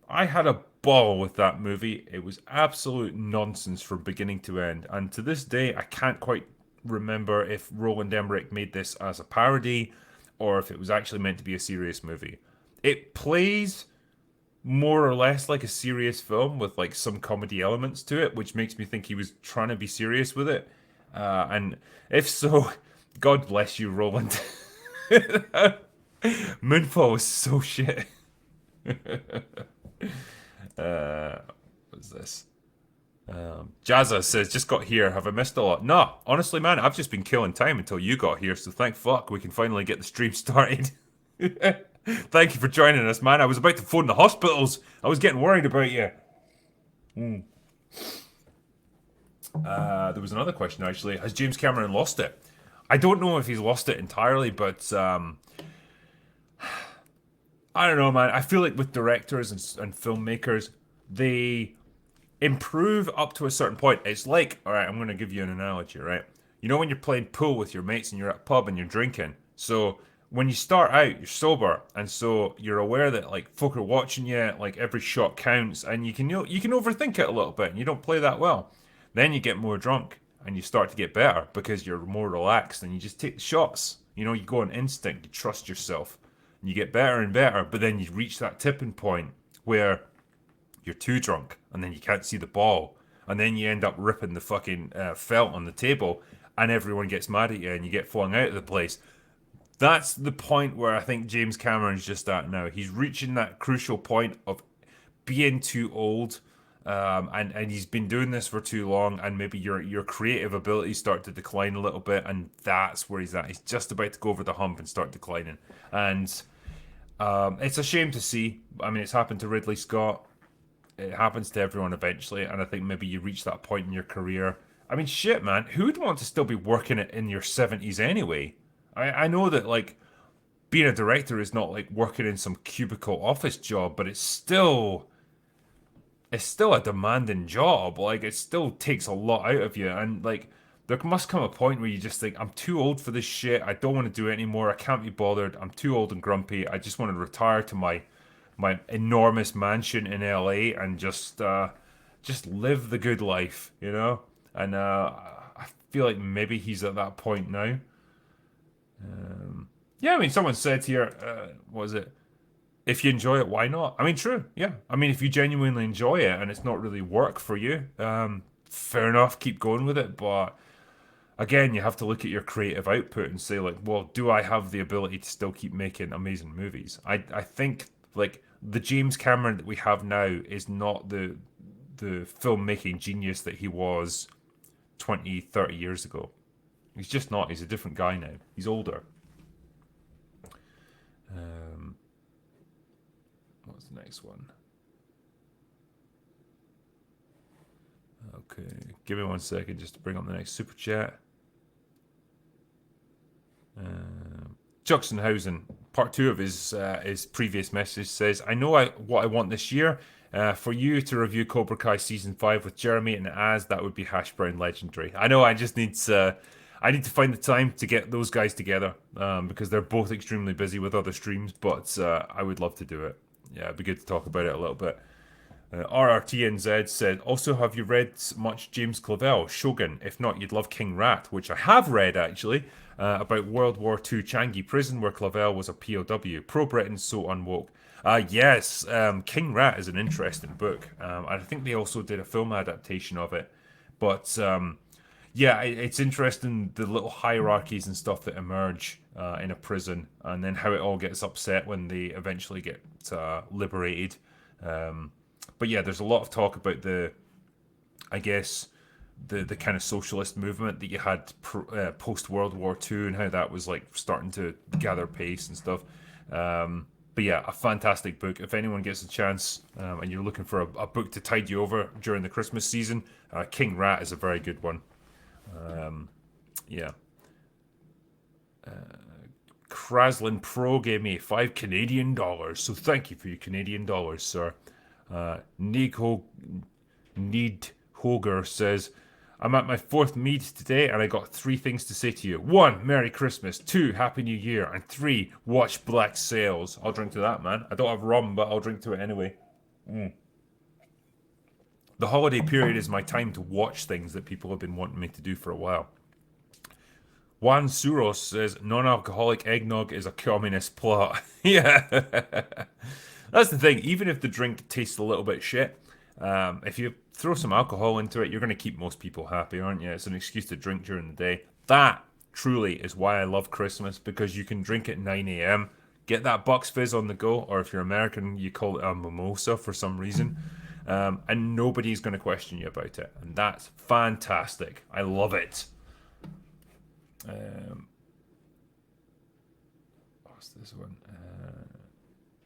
had a ball with that movie. It was absolute nonsense from beginning to end, and to this day, I can't quite remember if Roland Emmerich made this as a parody or if it was actually meant to be a serious movie. It plays more or less like a serious film with like some comedy elements to it, which makes me think he was trying to be serious with it. And if so, God bless you, Roland. Moonfall was so shit. What's this? Jazza says, just got here. Have I missed a lot? No, honestly, man, I've just been killing time until you got here. So thank fuck we can finally get the stream started. Thank you for joining us, man. I was about to phone the hospitals. I was getting worried about you. There was another question actually. Has James Cameron lost it? I don't know if he's lost it entirely, but I don't know, man. I feel like with directors and filmmakers, they improve up to a certain point. It's like, all right, I'm going to give you an analogy, right? You know when you're playing pool with your mates and you're at a pub and you're drinking. So when you start out, you're sober, and so you're aware that like folk are watching you, like every shot counts, and you can overthink it a little bit, and you don't play that well. Then you get more drunk, and you start to get better because you're more relaxed, and you just take the shots. You know, you go on instinct, you trust yourself, and you get better and better. But then you reach that tipping point where you're too drunk, and then you can't see the ball, and then you end up ripping the fucking felt on the table, and everyone gets mad at you, and you get flung out of the place. That's the point where I think James Cameron's just at now. He's reaching that crucial point of being too old, and he's been doing this for too long, and maybe your creative abilities start to decline a little bit, and that's where he's at. He's just about to go over the hump and start declining, and it's a shame to see. I mean, it's happened to Ridley Scott. It happens to everyone eventually, and I think maybe you reach that point in your career. I mean, shit, man, who'd want to still be working it in your 70s anyway? I know that like being a director is not like working in some cubicle office job, but it's still a demanding job. Like it still takes a lot out of you, and like there must come a point where you just think, I'm too old for this shit. I don't want to do it anymore. I can't be bothered. I'm too old and grumpy. I just want to retire to my enormous mansion in LA and just live the good life, you know. And I feel like maybe he's at that point now. Yeah, I mean, someone said here, what was it? If you enjoy it, why not? I mean, true. Yeah. I mean, if you genuinely enjoy it and it's not really work for you, fair enough, keep going with it. But again, you have to look at your creative output and say, like, well, do I have the ability to still keep making amazing movies? I think like the James Cameron that we have now is not the filmmaking genius that he was 20, 30 years ago. He's just not. He's a different guy now. He's older. What's the next one? Okay, give me 1 second just to bring up the next super chat. Juxenhausen, part two of his previous message says, "I know what I want this year. For you to review Cobra Kai season 5 with Jeremy and Az, that would be hash brown legendary. I know. I just need to. I need to find the time to get those guys together because they're both extremely busy with other streams. But I would love to do it. Yeah, it'd be good to talk about it a little bit. RRTNZ said, also, have you read much James Clavell, Shogun? If not, you'd love King Rat, which I have read actually, about World War II Changi prison where Clavell was a POW. Pro-Britain, so unwoke. Yes, King Rat is an interesting book. I think they also did a film adaptation of it. But yeah, it's interesting the little hierarchies and stuff that emerge in a prison, and then how it all gets upset when they eventually get liberated. But yeah, there's a lot of talk about I guess, the kind of socialist movement that you had post World War II and how that was like starting to gather pace and stuff. But yeah, a fantastic book. If anyone gets a chance and you're looking for a book to tide you over during the Christmas season, King Rat is a very good one. Yeah. Kraslin Pro gave me $5 Canadian, so thank you for your Canadian dollars, sir. Nico Need Hoger says, I'm at my 4th mead today and I got 3 things to say to you. 1, Merry Christmas. 2, Happy New Year. And 3, watch Black Sails. I'll drink to that, man. I don't have rum, but I'll drink to it anyway. The holiday period is my time to watch things that people have been wanting me to do for a while. Juan Suros says, non-alcoholic eggnog is a communist plot. Yeah. That's the thing. Even if the drink tastes a little bit shit, if you throw some alcohol into it, you're going to keep most people happy, aren't you? It's an excuse to drink during the day. That truly is why I love Christmas, because you can drink at 9 a.m., get that Bucks Fizz on the go, or if you're American, you call it a mimosa for some reason, and nobody's going to question you about it. And that's fantastic. I love it. What's this one?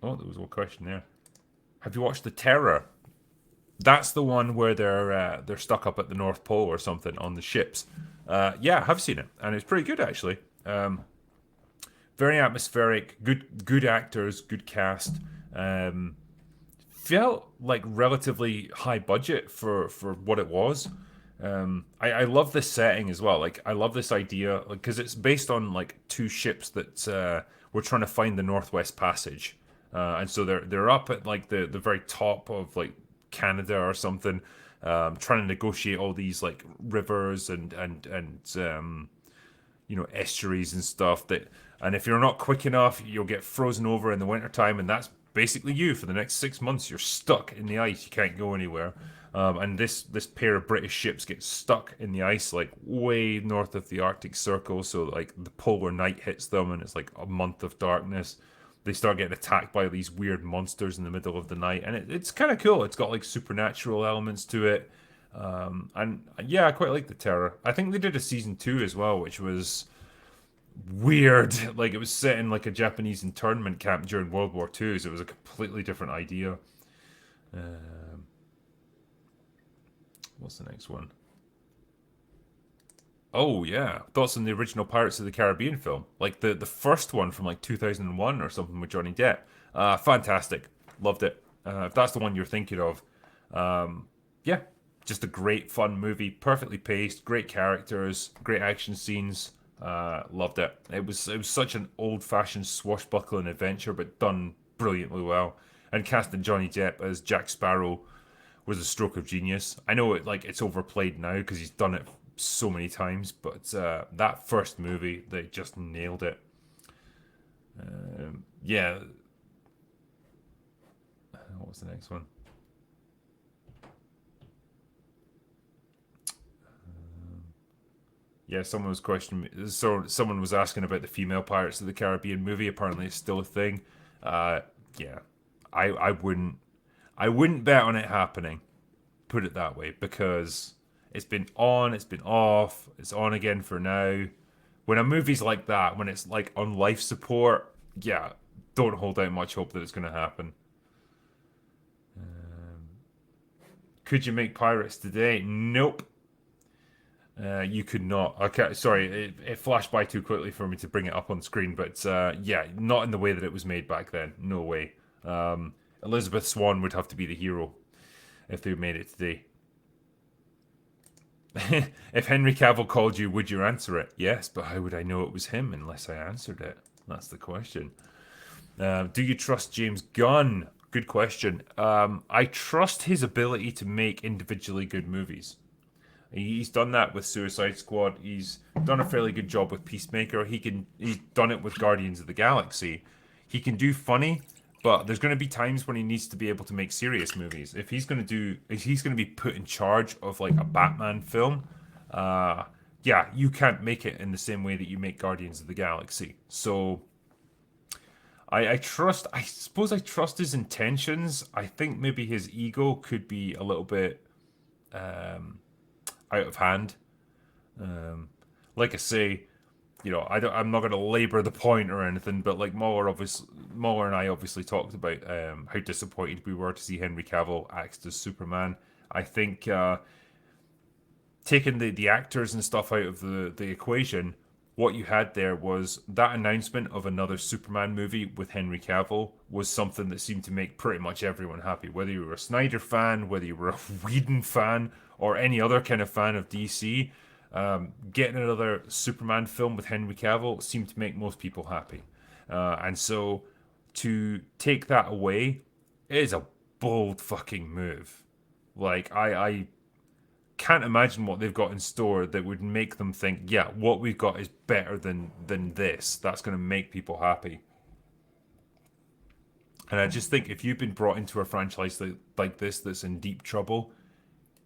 Oh, there was a question there. Have you watched The Terror? That's the one where they're stuck up at the North Pole or something on the ships. Yeah, I have seen it, and it's pretty good actually. Very atmospheric, good actors, good cast. Felt like relatively high budget for what it was. I love this setting as well. Like I love this idea because it's based on like 2 ships that were trying to find the Northwest Passage, and so they're up at like the very top of like Canada or something, trying to negotiate all these like rivers and estuaries and stuff and if you're not quick enough, you'll get frozen over in the wintertime, and that's basically you for the next 6 months. You're stuck in the ice. You can't go anywhere. And this pair of British ships get stuck in the ice like way north of the Arctic Circle. So like the polar night hits them, and it's like a month of darkness. They start getting attacked by these weird monsters in the middle of the night, and it's kind of cool. It's got like supernatural elements to it, and yeah, I quite like The Terror. I think they did a season 2 as well, which was weird. Like it was set in like a Japanese internment camp during World War II, so it was a completely different idea. What's the next one? Oh yeah, thoughts on the original Pirates of the Caribbean film, like the first one from like 2001 or something with Johnny Depp. Fantastic, loved it. If that's the one you're thinking of, yeah, just a great fun movie, perfectly paced, great characters, great action scenes. Loved it. It was such an old-fashioned swashbuckling adventure, but done brilliantly well. And casting Johnny Depp as Jack Sparrow was a stroke of genius. I know it's overplayed now because he's done it so many times, but that first movie, they just nailed it. Yeah. What was the next one? Yeah, someone was questioning me. So someone was asking about the female Pirates of the Caribbean movie. Apparently, it's still a thing. Yeah, I wouldn't bet on it happening. Put it that way, because it's been on, it's been off, it's on again for now. When a movie's like that, when it's like on life support, yeah, don't hold out much hope that it's going to happen. Could you make Pirates today? Nope. You could not. Okay, sorry, it flashed by too quickly for me to bring it up on screen, but yeah, not in the way that it was made back then. No way. Elizabeth Swann would have to be the hero if they made it today. If Henry Cavill called you, would you answer it? Yes, but how would I know it was him unless I answered it? That's the question. Do you trust James Gunn? Good question. I trust his ability to make individually good movies. He's done that with Suicide Squad. He's done a fairly good job with Peacemaker. He's done it with Guardians of the Galaxy. He can do funny, but there's going to be times when he needs to be able to make serious movies. If he's going to be put in charge of like a Batman film, yeah, you can't make it in the same way that you make Guardians of the Galaxy. So I trust. I suppose I trust his intentions. I think maybe his ego could be a little bit out of hand. Um, like I say, I'm not going to labor the point or anything, but like Muller and I obviously talked about how disappointed we were to see Henry Cavill act as Superman. I think taking the actors and stuff out of the equation, what you had there was that announcement of another Superman movie with Henry Cavill was something that seemed to make pretty much everyone happy. Whether you were a Snyder fan, whether you were a Whedon fan, or any other kind of fan of DC, getting another Superman film with Henry Cavill seemed to make most people happy. And so to take that away is a bold fucking move. Like I can't imagine what they've got in store that would make them think, yeah, what we've got is better than this. That's going to make people happy. And I just think if you've been brought into a franchise like this that's in deep trouble,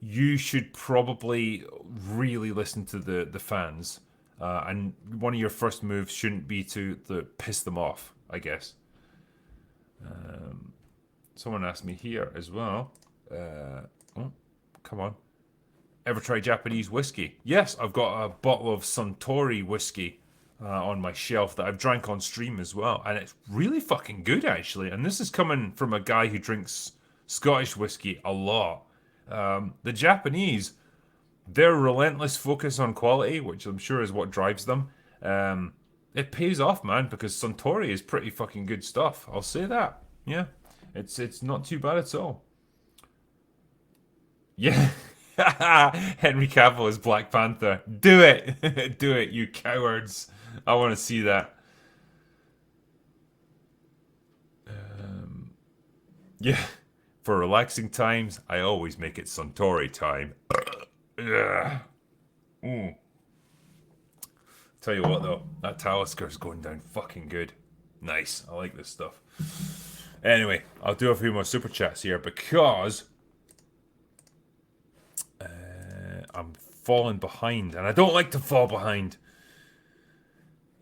you should probably really listen to the fans. And one of your first moves shouldn't be to piss them off, I guess. Someone asked me here as well. Oh, come on. Ever try Japanese whiskey? Yes, I've got a bottle of Suntory whiskey on my shelf that I've drank on stream as well, and it's really fucking good actually. And this is coming from a guy who drinks Scottish whiskey a lot. The Japanese, their relentless focus on quality, which I'm sure is what drives them, it pays off, man. Because Suntory is pretty fucking good stuff. I'll say that. Yeah, it's not too bad at all. Yeah. Henry Cavill is Black Panther. Do it. Do it, you cowards. I want to see that. Yeah. For relaxing times, I always make it Suntory time. Ugh. Mm. Tell you what though, that Talisker is going down fucking good. Nice. I like this stuff. Anyway, I'll do a few more super chats here because I'm falling behind, and I don't like to fall behind.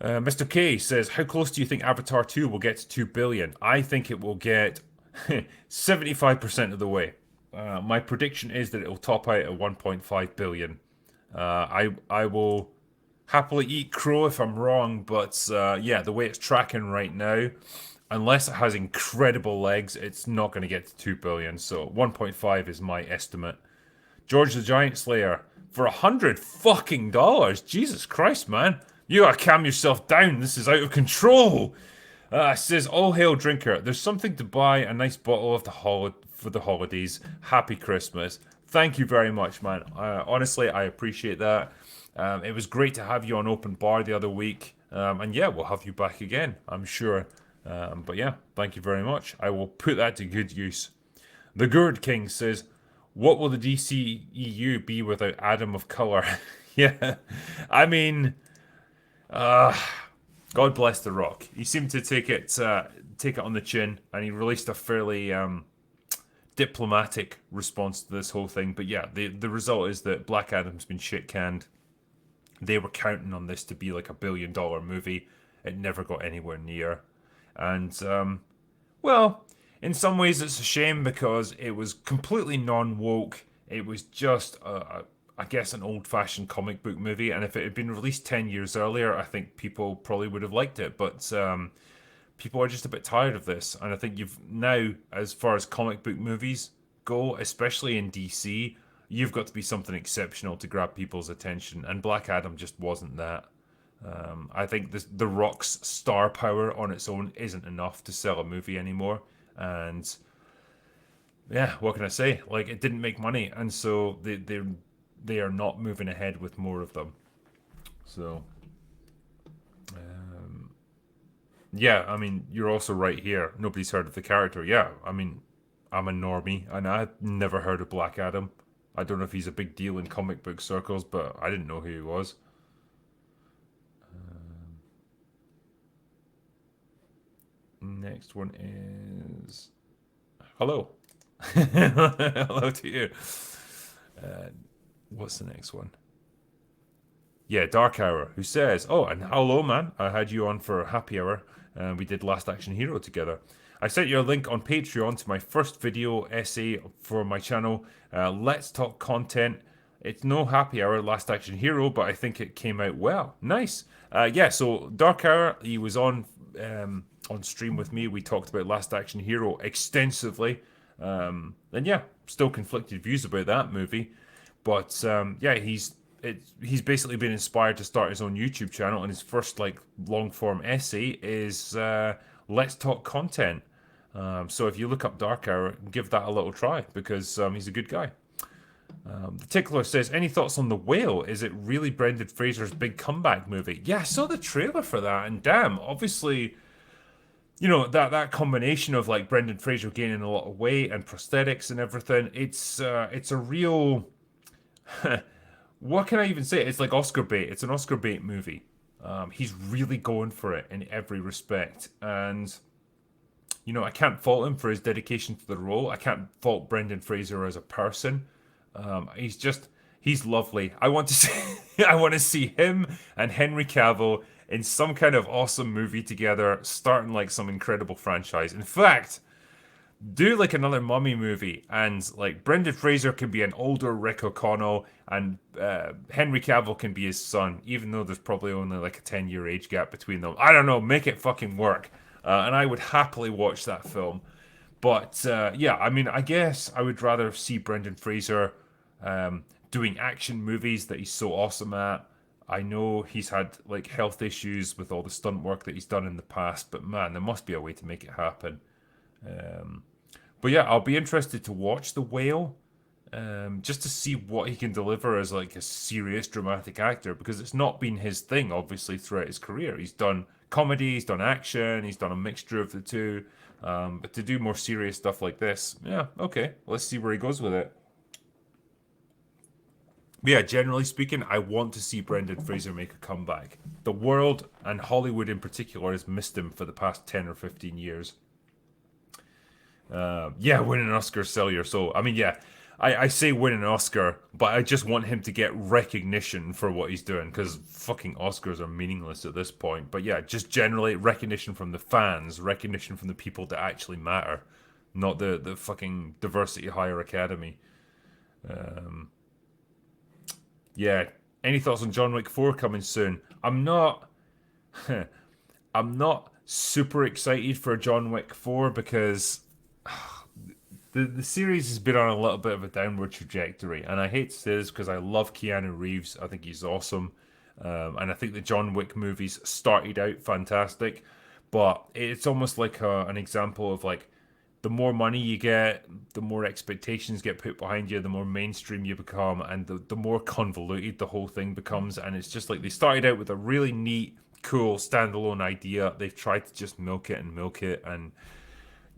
Mr. K says, how close do you think Avatar 2 will get to 2 billion? I think it will get 75% of the way. My prediction is that it will top out at 1.5 billion. I will happily eat crow if I'm wrong, but yeah, the way it's tracking right now, unless it has incredible legs, it's not going to get to 2 billion. So 1.5 is my estimate. George the Giant Slayer for $100 fucking. Jesus Christ, man. You gotta calm yourself down. This is out of control. Says, all hail drinker. There's something to buy a nice bottle of for the holidays. Happy Christmas. Thank you very much, man. Honestly, I appreciate that. It was great to have you on Open Bar the other week. And yeah, we'll have you back again, I'm sure. But yeah, thank you very much. I will put that to good use. The Gourd King says, what will the DCEU be without Adam of Color? Yeah, I mean, God bless The Rock. He seemed to take it on the chin, and he released a fairly diplomatic response to this whole thing. But yeah, the result is that Black Adam's been shit canned. They were counting on this to be like $1 billion movie. It never got anywhere near, and well, in some ways it's a shame because it was completely non-woke. It was just I guess an old-fashioned comic book movie, and if it had been released 10 years earlier, I think people probably would have liked it. But people are just a bit tired of this, and I think you've now, as far as comic book movies go, especially in DC, you've got to be something exceptional to grab people's attention, and Black Adam just wasn't that. I think The Rock's star power on its own isn't enough to sell a movie anymore, and yeah, what can I say? Like, it didn't make money, and so they they are not moving ahead with more of them. So, yeah, I mean, you're also right here. Nobody's heard of the character. Yeah, I mean, I'm a normie, and I had never heard of Black Adam. I don't know if he's a big deal in comic book circles, but I didn't know who he was. Next one is hello. Hello to you. Uh, what's the next one? Yeah, Dark Hour, who says, "Oh, and hello, man. I had you on for a happy hour. We did Last Action Hero together. I sent you a link on Patreon to my first video essay for my channel. Let's talk content. It's no happy hour, Last Action Hero, but I think it came out well. Nice. Yeah, so Dark Hour, he was on stream with me. We talked about Last Action Hero extensively. And yeah, still conflicted views about that movie. But yeah, he's basically been inspired to start his own YouTube channel, and his first like long form essay is Let's Talk Content. So if you look up Dark Hour, give that a little try because he's a good guy. The Tickler says, any thoughts on The Whale? Is it really Brendan Fraser's big comeback movie? Yeah, I saw the trailer for that, and damn, obviously, you know, that combination of like Brendan Fraser gaining a lot of weight and prosthetics and everything. It's a real what can I even say? It's like Oscar bait. It's an Oscar bait movie. He's really going for it in every respect, and you know I can't fault him for his dedication to the role. I can't fault Brendan Fraser as a person. He's lovely. I want to see I want to see him and Henry Cavill in some kind of awesome movie together, starting like some incredible franchise. In fact, do like another mummy movie, and like Brendan Fraser can be an older Rick O'Connell, and Henry Cavill can be his son, even though there's probably only like a 10-year age gap between them. I don't know, make it fucking work. And I would happily watch that film. But yeah, I mean, I guess I would rather see Brendan Fraser doing action movies that he's so awesome at. I know he's had like health issues with all the stunt work that he's done in the past, but man, there must be a way to make it happen. But yeah, I'll be interested to watch The Whale, just to see what he can deliver as like a serious dramatic actor, because it's not been his thing obviously throughout his career. He's done comedy, he's done action, he's done a mixture of the two. But to do more serious stuff like this, yeah, okay, let's see where he goes with it. But yeah, generally speaking, I want to see Brendan Fraser make a comeback. The world, and Hollywood in particular, has missed him for the past 10 or 15 years. Yeah, win an Oscar, sell your soul. I mean, yeah, I say win an Oscar, but I just want him to get recognition for what he's doing, because fucking Oscars are meaningless at this point. But yeah, just generally recognition from the fans, recognition from the people that actually matter, not the fucking diversity hire academy. Yeah, any thoughts on John Wick 4 coming soon? I'm not super excited for John Wick 4 because the series has been on a little bit of a downward trajectory, and I hate to say this because I love Keanu Reeves. I think he's awesome, and I think the John Wick movies started out fantastic, but it's almost like an example of like the more money you get, the more expectations get put behind you, the more mainstream you become, and the more convoluted the whole thing becomes. And it's just like they started out with a really neat, cool, standalone idea. They've tried to just milk it, and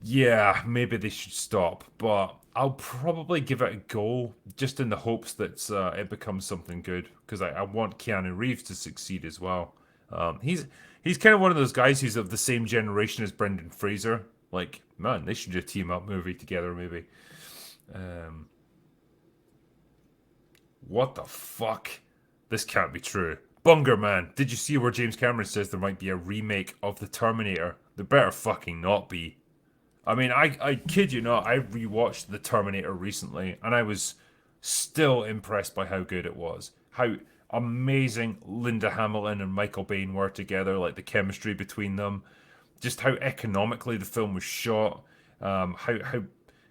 yeah, maybe they should stop. But I'll probably give it a go, just in the hopes that it becomes something good, because I want Keanu Reeves to succeed as well. He's kind of one of those guys who's of the same generation as Brendan Fraser. Like, man, they should do a team up movie together, maybe. Um, what the fuck? This can't be true. Bunger Man, did you see where James Cameron says there might be a remake of The Terminator? There better fucking not be. I mean, I kid you not, I rewatched The Terminator recently, and I was still impressed by how good it was. How amazing Linda Hamilton and Michael Bain were together, like the chemistry between them, just how economically the film was shot, how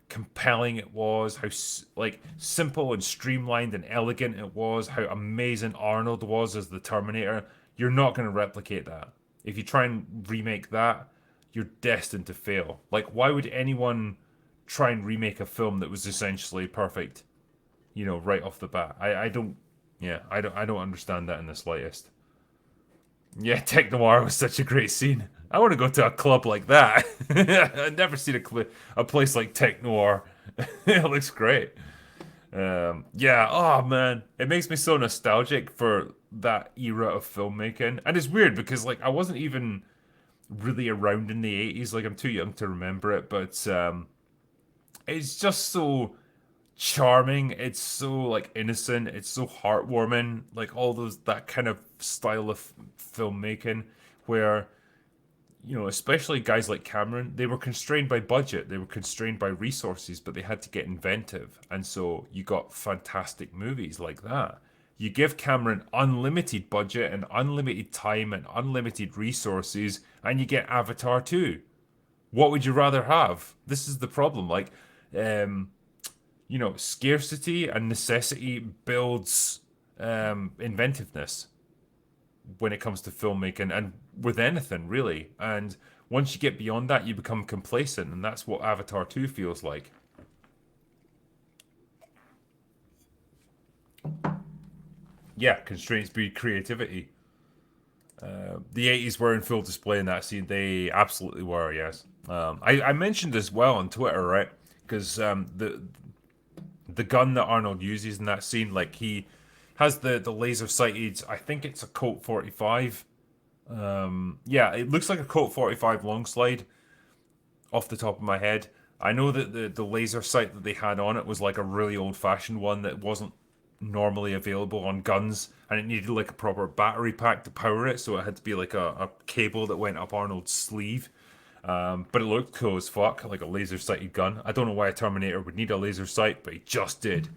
compelling it was, how like simple and streamlined and elegant it was, how amazing Arnold was as the Terminator. You're not going to replicate that. If you try and remake that, you're destined to fail. Like, why would anyone try and remake a film that was essentially perfect? right off the bat. I don't, yeah, I don't understand that in the slightest. Yeah, Tech Noir was such a great scene. I want to go to a club like that. I've never seen a place like Tech Noir. It looks great. Yeah, oh man, it makes me so nostalgic for that era of filmmaking, and it's weird because like I wasn't even really around in the 80s. Like I'm too young to remember it, but it's just so charming. It's so like innocent. It's so heartwarming. Like all those that kind of style of filmmaking where especially guys like Cameron, they were constrained by budget, they were constrained by resources, but they had to get inventive. And so you got fantastic movies like that. You give Cameron unlimited budget and unlimited time and unlimited resources, and you get Avatar 2. What would you rather have? This is the problem. Like, um, scarcity and necessity builds inventiveness when it comes to filmmaking and with anything really. And once you get beyond that, you become complacent, and that's what Avatar 2 feels like. Yeah, constraints breed creativity. The 80s were in full display in that scene. They absolutely were, yes. I mentioned as well on Twitter, right? Because the gun that Arnold uses in that scene, like he has the laser sighted, I think it's a Colt 45. Yeah, it looks like a Colt 45 long slide off the top of my head. I know that the laser sight that they had on it was like a really old fashioned one that wasn't normally available on guns, and it needed like a proper battery pack to power it, so it had to be like a cable that went up Arnold's sleeve. But it looked cool as fuck, like a laser sighted gun. I don't know why a Terminator would need a laser sight, but he just did.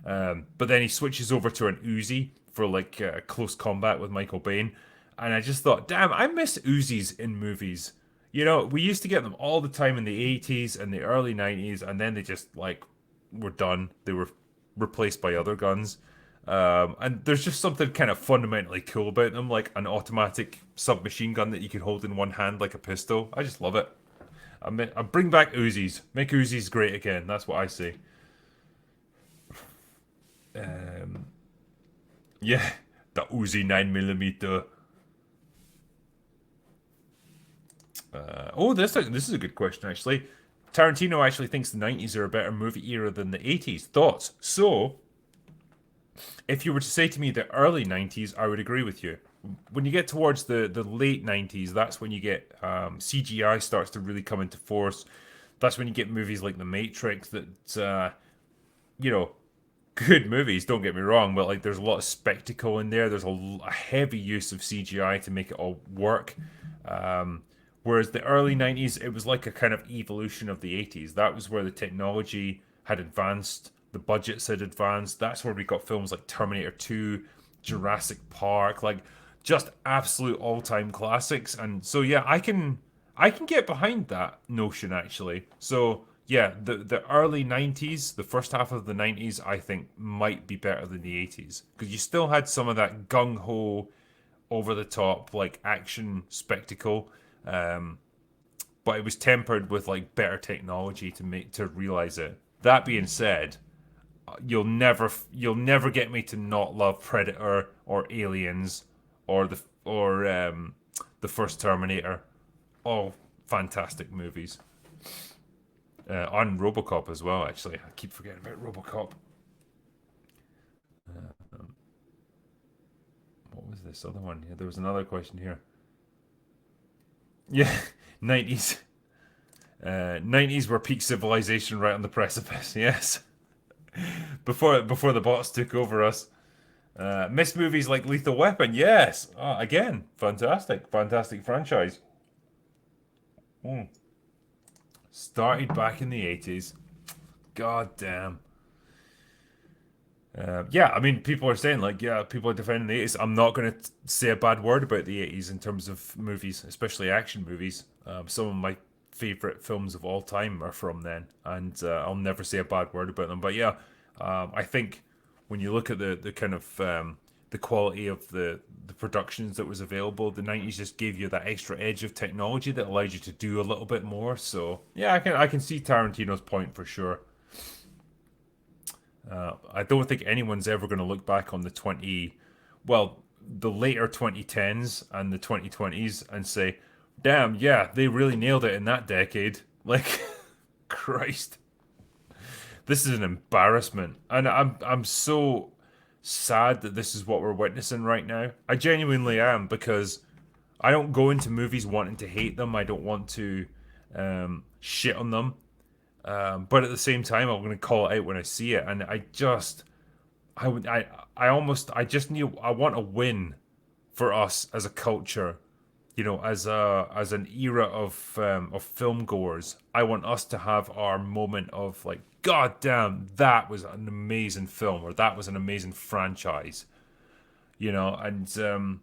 But then he switches over to an Uzi for like close combat with Michael Bain, and I just thought, damn, I miss Uzis in movies. We used to get them all the time in the 80s and the early 90s, and then they just like were done. They were replaced by other guns. And there's just something kind of fundamentally cool about them, like an automatic submachine gun that you can hold in one hand like a pistol. I just love it. I bring back Uzis. Make Uzis great again. That's what I say. Um, yeah, the Uzi 9mm. Oh, this is a good question actually. Tarantino actually thinks the 90s are a better movie era than the 80s. Thoughts? So, if you were to say to me the early 90s, I would agree with you. When you get towards the late 90s, that's when you get CGI starts to really come into force. That's when you get movies like The Matrix that, you know, good movies, don't get me wrong, but like there's a lot of spectacle in there. There's a heavy use of CGI to make it all work. Whereas the early 90s, it was like a kind of evolution of the 80s. That was where the technology had advanced, the budgets had advanced. That's where we got films like Terminator 2, Jurassic Park, like just absolute all-time classics. And so yeah, I can get behind that notion actually. So yeah, the early 90s, the first half of the 90s, I think might be better than the 80s because you still had some of that gung ho, over the top like action spectacle, um, but it was tempered with like better technology to realize it. That being said, you'll never get me to not love Predator or Aliens or the first Terminator. All fantastic movies. On RoboCop as well. Actually, I keep forgetting about RoboCop. What was this other one? Yeah, there was another question here. Yeah, 90s. 90s were peak civilization right on the precipice. Yes, before the bots took over us. Missed movies like Lethal Weapon. Yes, again, fantastic franchise. Mm. Started back in the 80s. God damn. Yeah, I mean, people are saying like, yeah, people are defending the 80s. I'm not going to say a bad word about the 80s in terms of movies, especially action movies. Some of my favorite films of all time are from then, and I'll never say a bad word about them. But yeah, I think when you look at the kind of the quality of the productions that was available, the 90s just gave you that extra edge of technology that allowed you to do a little bit more. So yeah, I can see Tarantino's point for sure. I don't think anyone's ever going to look back on well, the later 2010s and the 2020s and say, damn, yeah, they really nailed it in that decade. Like, Christ, this is an embarrassment. And I'm so sad that this is what we're witnessing right now. I genuinely am, because I don't go into movies wanting to hate them. I don't want to shit on them. But at the same time, I'm going to call it out when I see it. And I would, I just need, I want a win for us as a culture, as an era of film goers. I want us to have our moment of like, God damn, that was an amazing film, or that was an amazing franchise, and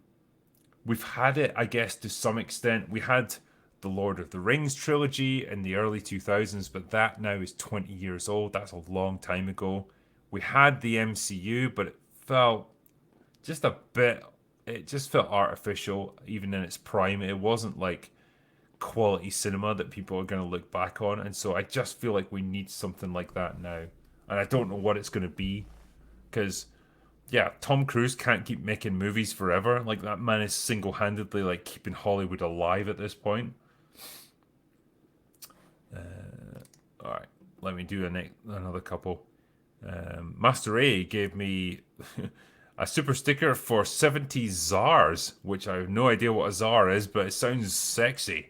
we've had it, I guess, to some extent. We had the Lord of the Rings trilogy in the early 2000s, but that now is 20 years old. That's a long time ago. We had the MCU, but it felt just a bit, it just felt artificial, even in its prime. It wasn't like quality cinema that people are going to look back on. And so I just feel like we need something like that now. And I don't know what it's going to be, because yeah, Tom Cruise can't keep making movies forever. Like, that man is single-handedly like keeping Hollywood alive at this point. All right, let me do another couple. Master A gave me a super sticker for 70 czars, which I have no idea what a czar is, but it sounds sexy.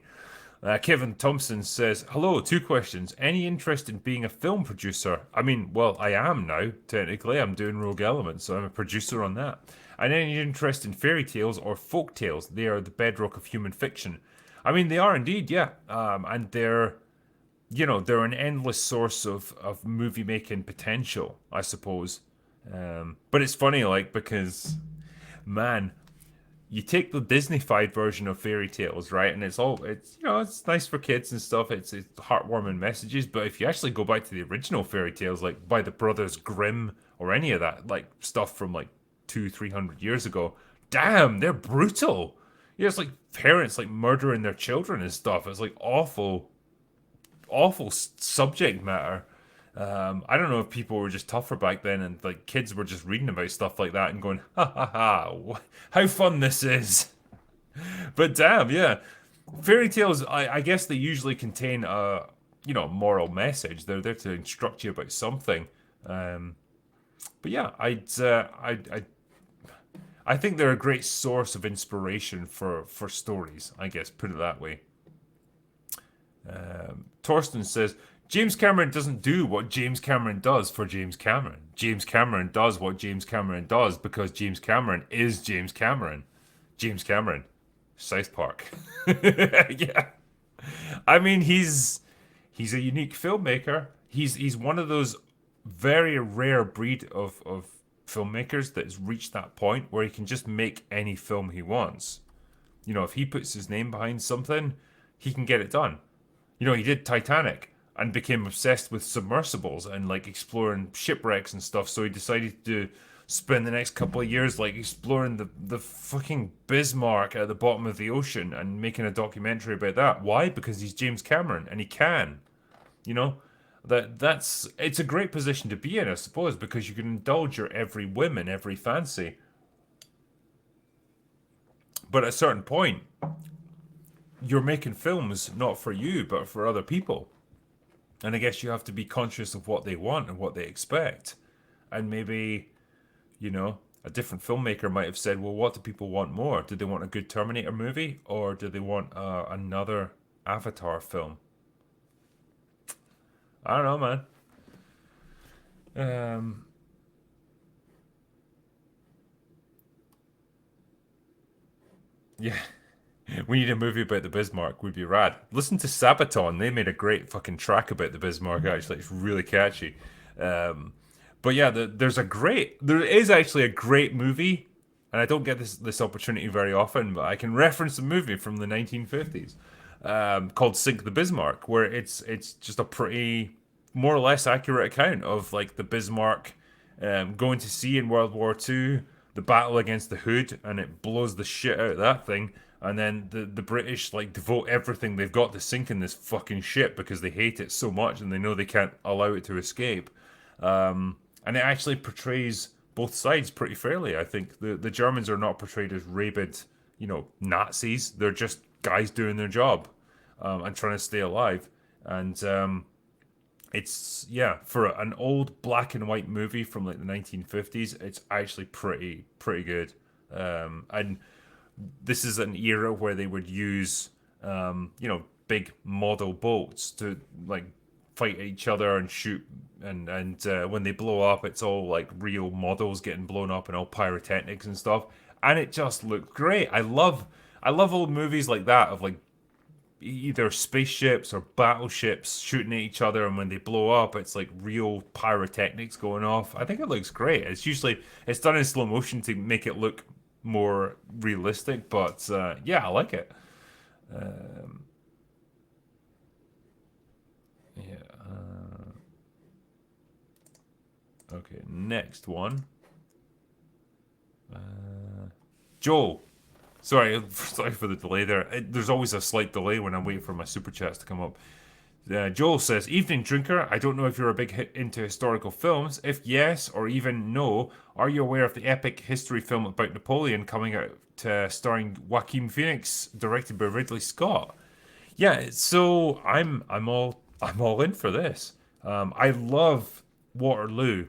Kevin Thompson says, hello, two questions. Any interest in being a film producer? I mean, well, I am now, technically. I'm doing Rogue Element, so I'm a producer on that. And any interest in fairy tales or folk tales? They are the bedrock of human fiction. I mean, they are indeed, yeah. And they're an endless source of movie making potential, I suppose. But it's funny, like, because, man, you take the Disney-fied version of fairy tales, right? And it's nice for kids and stuff. It's heartwarming messages. But if you actually go back to the original fairy tales, like by the Brothers Grimm or any of that, like stuff from like 200-300 years ago, damn, they're brutal. It's like parents like murdering their children and stuff. It's like awful, awful subject matter. I don't know if people were just tougher back then, and like kids were just reading about stuff like that and going, ha ha ha, how fun this is. But damn, yeah, fairy tales. I guess they usually contain a moral message. They're there to instruct you about something. But yeah, I think they're a great source of inspiration for stories. I guess, put it that way. Torsten says, James Cameron doesn't do what James Cameron does for James Cameron. James Cameron does what James Cameron does because James Cameron is James Cameron. James Cameron, South Park. Yeah. I mean, he's a unique filmmaker. He's one of those very rare breed of filmmakers that's reached that point where he can just make any film he wants. If he puts his name behind something, he can get it done. He did Titanic and became obsessed with submersibles and like exploring shipwrecks and stuff. So he decided to spend the next couple of years like exploring the fucking Bismarck at the bottom of the ocean and making a documentary about that. Why? Because he's James Cameron and he can. You know, it's a great position to be in, I suppose, because you can indulge your every whim and every fancy. But at a certain point, you're making films not for you, but for other people. And I guess you have to be conscious of what they want and what they expect. And maybe, a different filmmaker might have said, well, what do people want more? Do they want a good Terminator movie? Or do they want another Avatar film? I don't know, man. Yeah. We need a movie about the Bismarck. Would be rad. Listen to Sabaton. They made a great fucking track about the Bismarck. Actually, it's really catchy. Um, but yeah, there is actually a great movie, and I don't get this opportunity very often. But I can reference a movie from the 1950s called "Sink the Bismarck," where it's just a pretty more or less accurate account of like the Bismarck going to sea in World War II, the battle against the Hood, and it blows the shit out of that thing. And then the British like devote everything they've got to sinking this fucking ship because they hate it so much and they know they can't allow it to escape. and it actually portrays both sides pretty fairly. I think the Germans are not portrayed as rabid, Nazis. They're just guys doing their job, and trying to stay alive. And it's yeah, for an old black and white movie from like the 1950s, it's actually pretty good. And this is an era where they would use big model boats to like fight each other and shoot, and when they blow up, it's all like real models getting blown up and all pyrotechnics and stuff, and it just looked great. I love old movies like that of like either spaceships or battleships shooting at each other, and when they blow up, it's like real pyrotechnics going off. I think it looks great. It's done in slow motion to make it look more realistic, but yeah, I like it. Um, yeah. Okay, next one. Joel. Sorry, sorry for the delay there. There's always a slight delay when I'm waiting for my super chats to come up. Joel says, "Evening drinker. I don't know if you're a big hit into historical films. If yes, or even no, are you aware of the epic history film about Napoleon coming out starring Joaquin Phoenix, directed by Ridley Scott?" Yeah, so I'm all in for this. I love Waterloo.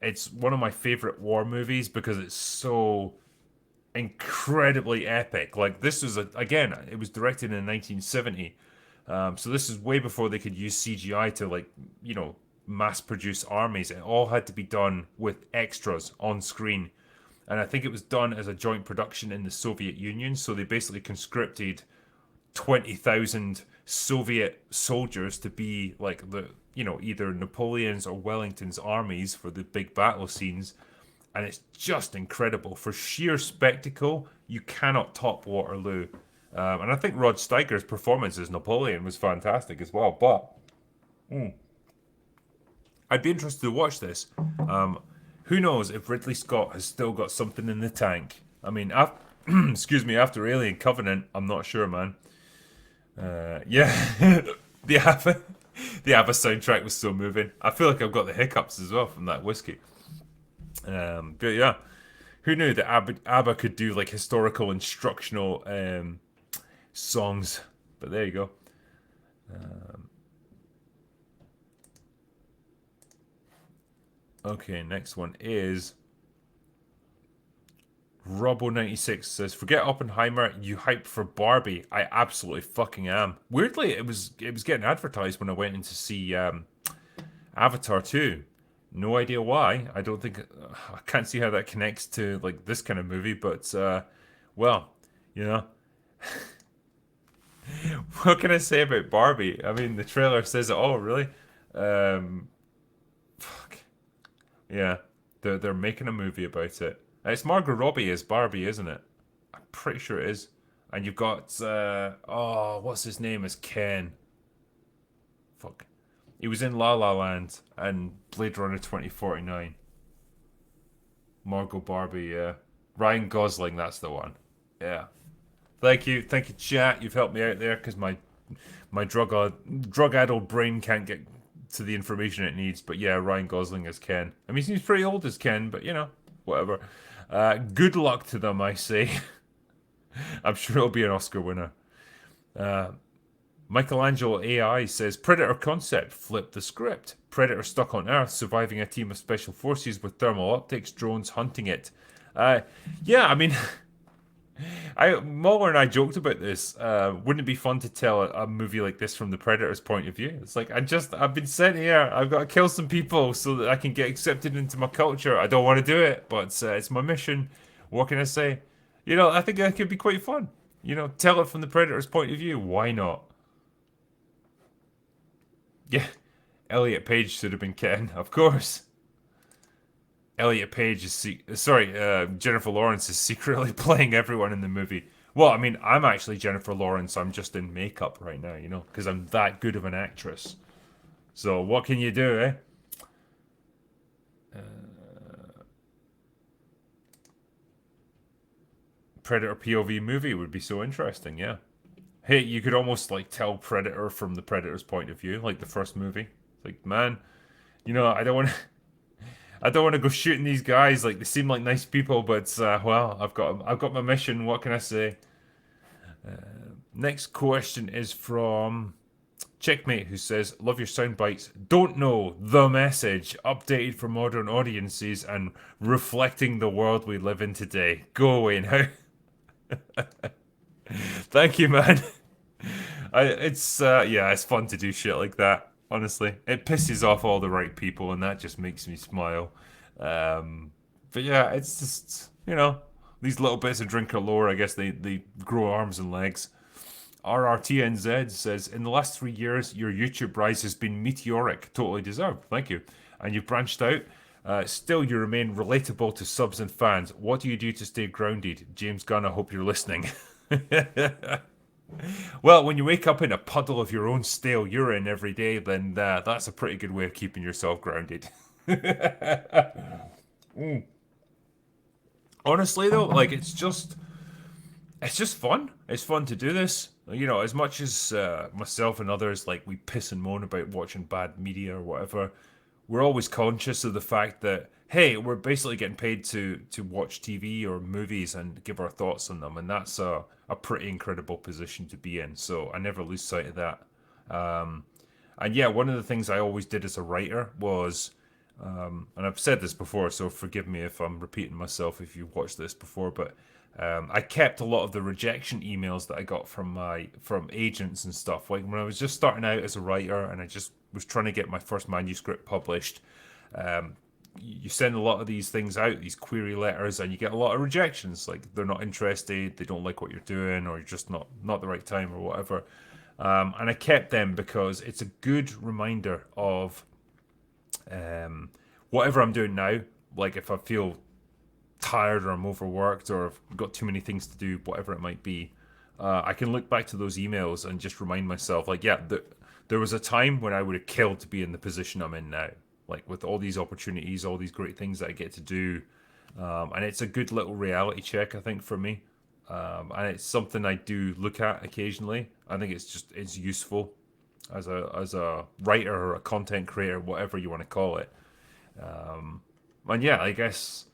It's one of my favorite war movies because it's so incredibly epic. Like this was again, it was directed in 1970. So this is way before they could use CGI to like, mass produce armies. It all had to be done with extras on screen. And I think it was done as a joint production in the Soviet Union. So they basically conscripted 20,000 Soviet soldiers to be like either Napoleon's or Wellington's armies for the big battle scenes. And it's just incredible. For sheer spectacle, you cannot top Waterloo. And I think Rod Steiger's performance as Napoleon was fantastic as well. But I'd be interested to watch this. Who knows if Ridley Scott has still got something in the tank? I mean, excuse me, after Alien Covenant, I'm not sure, man. Yeah, the ABBA, the ABBA soundtrack was so moving. I feel like I've got the hiccups as well from that whiskey. But yeah, who knew that ABBA could do like historical instructional songs? But there you go. Okay, next one is Robo96 says, "Forget Oppenheimer, you hyped for Barbie." I absolutely fucking am. Weirdly, it was getting advertised when I went in to see Avatar 2. No idea why. I don't think I can't see how that connects to like this kind of movie, but well, you know, what can I say about Barbie? I mean, the trailer says it all, really. Um, fuck. Yeah, they're making a movie about it. It's Margot Robbie as Barbie, isn't it? I'm pretty sure it is. And you've got what's his name as Ken? Fuck. He was in La La Land and Blade Runner 2049. Margot Barbie, yeah. Ryan Gosling, that's the one. Yeah. Thank you, chat. You've helped me out there because my drug addled brain can't get to the information it needs. But yeah, Ryan Gosling as Ken. I mean, he seems pretty old as Ken, but whatever. Good luck to them, I say. I'm sure it'll be an Oscar winner. Uh, Michelangelo AI says, Predator concept, flip the script. Predator stuck on Earth, surviving a team of special forces with thermal optics, drones hunting it. Yeah, I mean, Muller and I joked about this. Wouldn't it be fun to tell a movie like this from the Predator's point of view? It's like I've been sent here. I've got to kill some people so that I can get accepted into my culture. I don't want to do it, but it's my mission. What can I say? I think that could be quite fun. Tell it from the Predator's point of view. Why not? Yeah, Elliot Page should have been Ken, of course. Elliot Page Jennifer Lawrence is secretly playing everyone in the movie. Well, I mean, I'm actually Jennifer Lawrence. I'm just in makeup right now, because I'm that good of an actress. So what can you do, eh? Predator POV movie would be so interesting, yeah. Hey, you could almost like tell Predator from the Predator's point of view, like the first movie. It's like, man, I don't want to. I don't want to go shooting these guys. Like they seem like nice people, but well, I've got my mission. What can I say? Next question is from Checkmate, who says, "Love your sound bites. Don't know the message. Updated for modern audiences and reflecting the world we live in today. Go away now." Thank you, man. It's yeah, it's fun to do shit like that. Honestly, it pisses off all the right people, and that just makes me smile. But yeah, it's just these little bits of drinker lore. I guess they grow arms and legs. RRTNZ says, in the last 3 years, your YouTube rise has been meteoric. Totally deserved. Thank you. And you've branched out. Still, you remain relatable to subs and fans. What do you do to stay grounded? James Gunn, I hope you're listening. Well, when you wake up in a puddle of your own stale urine every day, then that's a pretty good way of keeping yourself grounded. Honestly, though, like it's just fun. It's fun to do this. As much as myself and others like we piss and moan about watching bad media or whatever, we're always conscious of the fact that hey, we're basically getting paid to watch TV or movies and give our thoughts on them, and that's a pretty incredible position to be in. So I never lose sight of that. Um, and yeah, one of the things I always did as a writer was, and I've said this before, so forgive me if I'm repeating myself if you've watched this before, but I kept a lot of the rejection emails that I got from agents and stuff. Like when I was just starting out as a writer and I just was trying to get my first manuscript published. Um, you send a lot of these things out, these query letters, and you get a lot of rejections. Like they're not interested, they don't like what you're doing, or you're just not the right time or whatever. And I kept them because it's a good reminder of whatever I'm doing now. Like if I feel tired or I'm overworked or I've got too many things to do, whatever it might be, I can look back to those emails and just remind myself, like, yeah, there was a time when I would have killed to be in the position I'm in now, like with all these opportunities, all these great things that I get to do, and it's a good little reality check, I think, for me, and it's something I do look at occasionally. I think it's useful as a writer or a content creator, whatever you want to call it. And yeah, I guess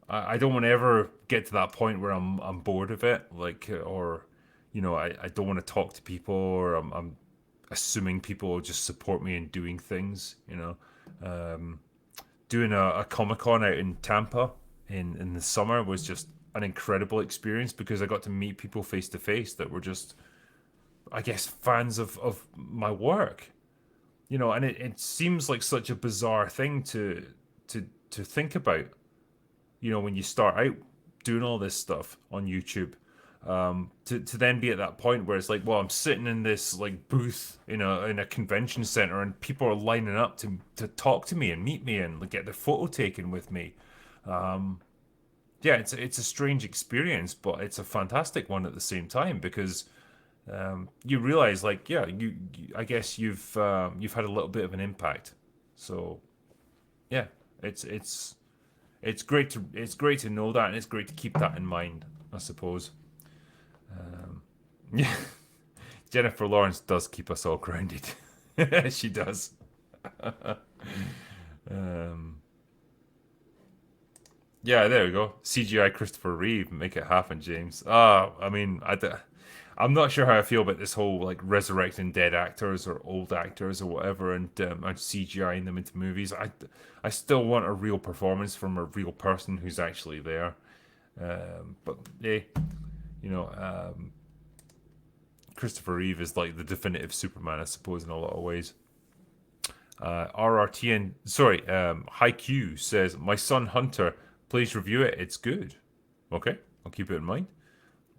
I don't want to ever get to that point where I'm bored of it, like, or I don't want to talk to people, or I'm assuming people will just support me in doing things. Doing a Comic Con out in Tampa in the summer was just an incredible experience because I got to meet people face to face that were just, I guess, fans of my work. And it seems like such a bizarre thing to think about, when you start out doing all this stuff on YouTube, to then be at that point where it's like, well, I'm sitting in this like booth in a convention center, and people are lining up to talk to me and meet me and like, get their photo taken with me. Yeah, it's a strange experience, but it's a fantastic one at the same time because you realize, like, yeah, I guess you've had a little bit of an impact. So yeah, it's great to know that, and it's great to keep that in mind, I suppose. Yeah, Jennifer Lawrence does keep us all grounded. She does. um, yeah, there we go. CGI Christopher Reeve, make it happen, James. I mean, I'm not sure how I feel about this whole like resurrecting dead actors or old actors or whatever, and CGIing them into movies. I still want a real performance from a real person who's actually there. But hey, you know, Christopher Reeve is like the definitive Superman, I suppose, in a lot of ways. RRTN, sorry, Haikyuu says, my son Hunter, please review it. It's good. Okay, I'll keep it in mind.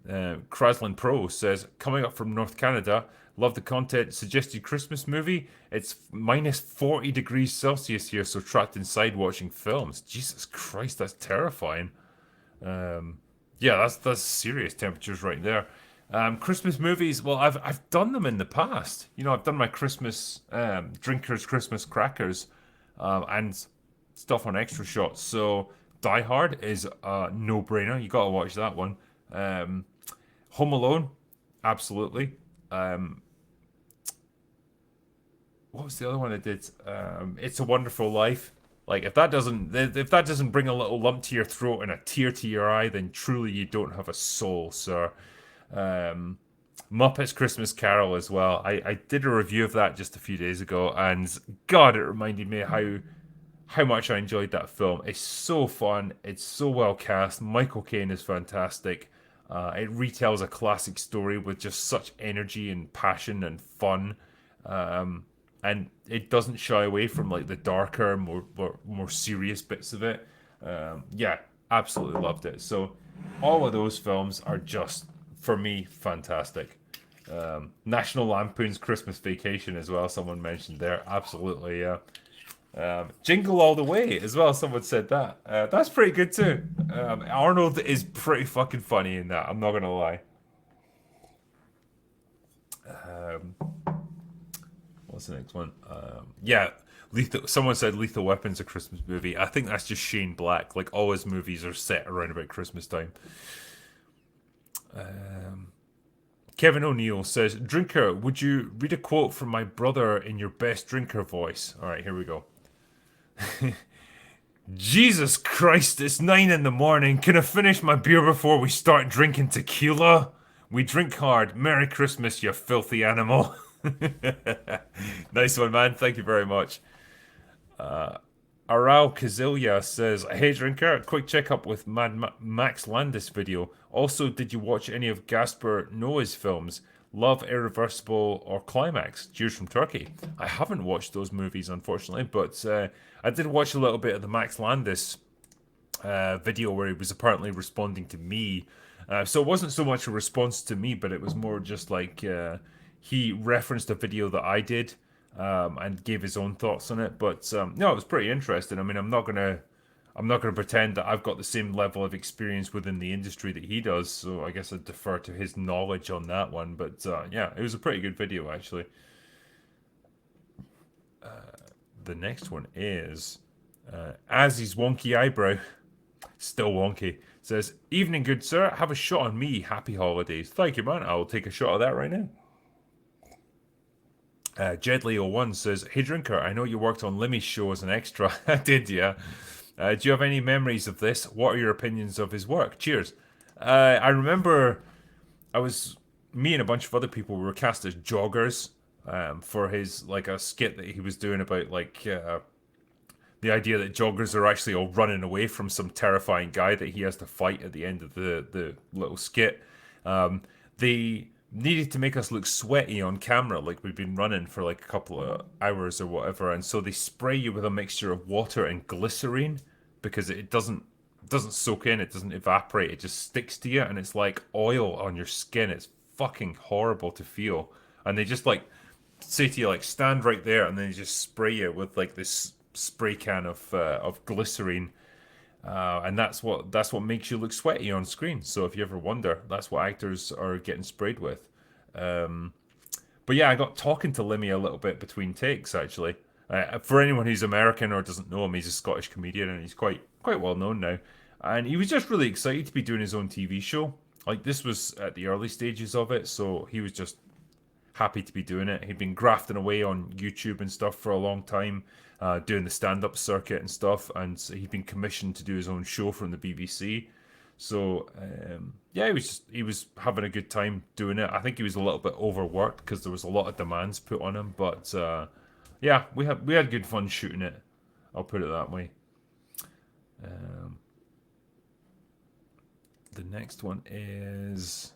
Kraslin Pro says, coming up from North Canada, love the content. Suggested Christmas movie. It's minus 40 degrees Celsius here, so trapped inside watching films. Jesus Christ, that's terrifying. Yeah, that's serious temperatures right there. Christmas movies. Well, I've done them in the past. I've done my Christmas drinkers, Christmas crackers, and stuff on extra shots. So Die Hard is a no-brainer. You got to watch that one. Home Alone, absolutely. What was the other one I did? It's a Wonderful Life. Like if that doesn't bring a little lump to your throat and a tear to your eye, then truly you don't have a soul, sir. Um, Muppets Christmas Carol as well. I did a review of that just a few days ago, and God, it reminded me how much I enjoyed that film. It's so fun. It's so well cast. Michael Caine is fantastic. It retells a classic story with just such energy and passion and fun. Um, and it doesn't shy away from like the darker, more serious bits of it. Yeah, absolutely loved it. So all of those films are just for me fantastic. National Lampoon's Christmas Vacation as well. Someone mentioned there. Absolutely, yeah. Jingle All the Way as well. Someone said that. That's pretty good too. Arnold is pretty fucking funny in that. I'm not gonna lie. Um, what's the next one? Yeah, Lethal. Someone said Lethal Weapon's a Christmas movie. I think that's just Shane Black. Like all his movies are set around about Christmas time. Um, Kevin O'Neill says, "Drinker, would you read a quote from my brother in your best drinker voice?" All right, here we go. Jesus Christ, it's 9 in the morning. Can I finish my beer before we start drinking tequila? We drink hard. Merry Christmas, you filthy animal. Nice one, man. Thank you very much. Aral Kazilia says, "Hey drinker, quick checkup with Max Landis video. Also, did you watch any of Gaspar Noé's films? Love, Irreversible, or Climax? Cheers from Turkey." I haven't watched those movies, unfortunately, but I did watch a little bit of the Max Landis video where he was apparently responding to me. So it wasn't so much a response to me, but it was more just like he referenced a video that I did and gave his own thoughts on it. But no, it was pretty interesting. I mean, I'm not gonna pretend that I've got the same level of experience within the industry that he does. So I guess I defer to his knowledge on that one. But yeah, it was a pretty good video actually. The next one is Azzy's wonky eyebrow. Still wonky. Says, "Evening, good sir. Have a shot on me. Happy holidays." Thank you, man. I'll take a shot of that right now. Jedley01 says, "Hey, drinker, I know you worked on Limmy's show as an extra." I did, yeah. Do you have any memories of this? What are your opinions of his work? Cheers. I remember I was, me and a bunch of other people were cast as joggers for his, like, a skit that he was doing about, like, the idea that joggers are actually all running away from some terrifying guy that he has to fight at the end of the little skit. They needed to make us look sweaty on camera, like we'd been running for like a couple of hours or whatever, and so they spray you with a mixture of water and glycerine because it doesn't soak in, it doesn't evaporate, it just sticks to you, and it's like oil on your skin. It's fucking horrible to feel, and they just like say to you like stand right there, and then they just spray you with like this spray can of glycerine, and that's what makes you look sweaty on screen. So if you ever wonder, that's what actors are getting sprayed with. Um, but yeah, I got talking to Lemmy a little bit between takes actually. For anyone who's American or doesn't know him, he's a Scottish comedian and he's quite well known now. And he was just really excited to be doing his own TV show. Like this was at the early stages of it, so he was just happy to be doing it. He'd been grafting away on YouTube and stuff for a long time, doing the stand-up circuit and stuff, and so he'd been commissioned to do his own show from the BBC. So yeah, he was having a good time doing it. I think he was a little bit overworked because there was a lot of demands put on him, but yeah, we had good fun shooting it. I'll put it that way. Um, the next one is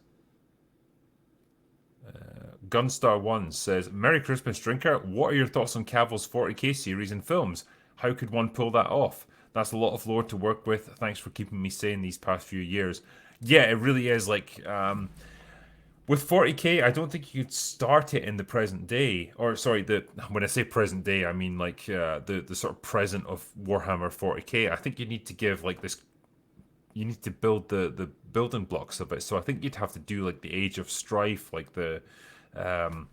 Gunstar1 says, "Merry Christmas, drinker. What are your thoughts on Cavill's 40k series and films? How could one pull that off? That's a lot of lore to work with. Thanks for keeping me sane these past few years." Yeah, it really is. Like, with 40k, I don't think you could start it in the present day. Or, sorry, when I say present day, I mean, like, the sort of present of Warhammer 40k. I think you need to give, like, this. You need to build the building blocks of it. So I think you'd have to do, like, the Age of Strife, like um,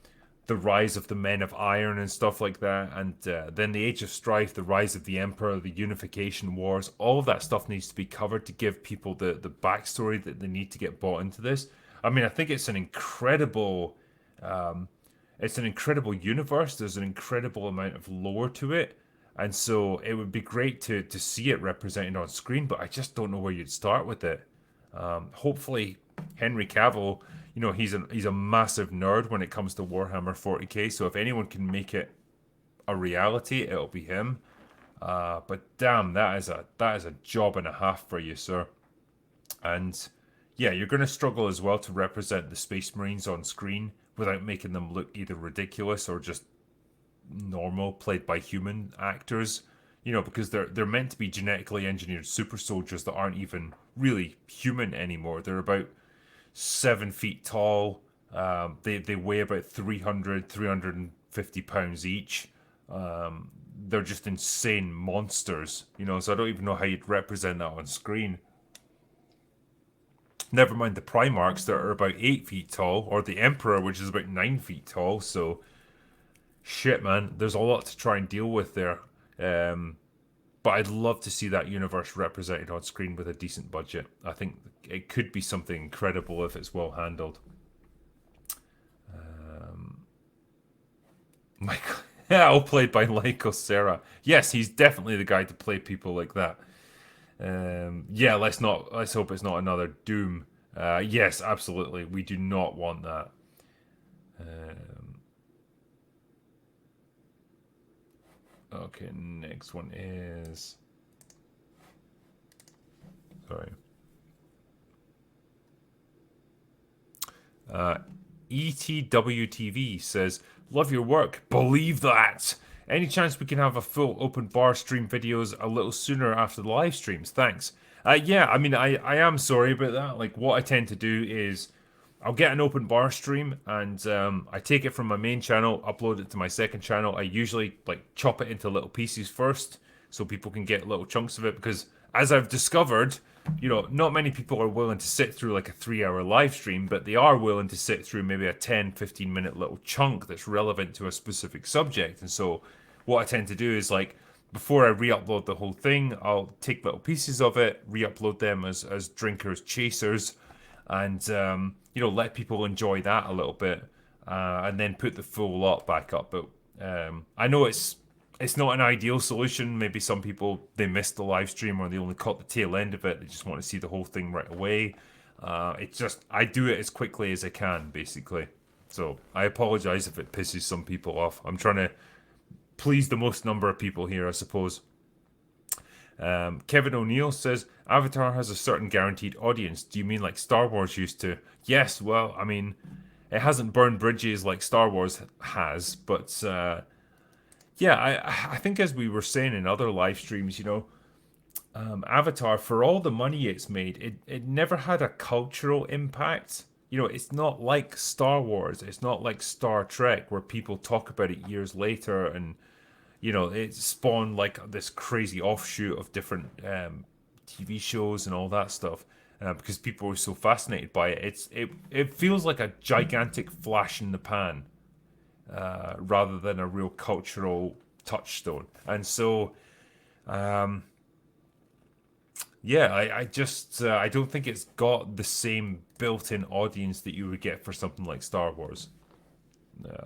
the rise of the Men of Iron and stuff like that, and then the Age of Strife, the rise of the Emperor, the Unification Wars. All of that stuff needs to be covered to give people the backstory that they need to get bought into this. I mean, I think um, it's an incredible universe. There's an incredible amount of lore to it, And so it would be great to see it represented on screen, but I just don't know where you'd start with it. Hopefully, Henry Cavill, he's a massive nerd when it comes to Warhammer 40k. So if anyone can make it a reality, it'll be him. But damn, that is a job and a half for you, sir. And yeah, you're going to struggle as well to represent the Space Marines on screen without making them look either ridiculous or just normal, played by human actors. Because they're meant to be genetically engineered super soldiers that aren't even really human anymore. They're about 7 feet tall. They weigh about 350 pounds each. They're just insane monsters, so I don't even know how you'd represent that on screen. Never mind the Primarchs that are about 8 feet tall, or the Emperor, which is about 9 feet tall. So, shit, man, there's a lot to try and deal with there. Um, but I'd love to see that universe represented on screen with a decent budget. I think it could be something incredible if it's well handled. Michael, yeah, all played by Lyco Serra. Yes, he's definitely the guy to play people like that. Yeah, let's hope it's not another Doom. Yes, absolutely. We do not want that. Um, okay, next one is. Sorry. Uh, ETWTV says, "Love your work. Believe that. Any chance we can have a full open bar stream videos a little sooner after the live streams? Thanks." Yeah, I mean, I am sorry about that. Like, what I tend to do is I'll get an open bar stream and I take it from my main channel, upload it to my second channel. I usually like chop it into little pieces first so people can get little chunks of it because as I've discovered, not many people are willing to sit through like a 3 hour live stream, but they are willing to sit through maybe a 10-15 minute little chunk that's relevant to a specific subject. And so what I tend to do is like before I re-upload the whole thing, I'll take little pieces of it, re-upload them as drinkers chasers, and let people enjoy that a little bit, and then put the full lot back up. But I know it's not an ideal solution. Maybe some people they missed the live stream or they only caught the tail end of it. They just want to see the whole thing right away. It's just I do it as quickly as I can, basically. So I apologize if it pisses some people off. I'm trying to please the most number of people here, I suppose. Kevin O'Neill says Avatar has a certain guaranteed audience. Do you mean like Star Wars used to? Yes. Well, I mean, it hasn't burned bridges like Star Wars has, but yeah, I think as we were saying in other live streams, Avatar, for all the money it's made, it never had a cultural impact. It's not like Star Wars. It's not like Star Trek where people talk about it years later and it spawned like this crazy offshoot of different TV shows and all that stuff because people were so fascinated by it. It feels like a gigantic flash in the pan rather than a real cultural touchstone. And so, yeah, I just I don't think it's got the same built-in audience that you would get for something like Star Wars.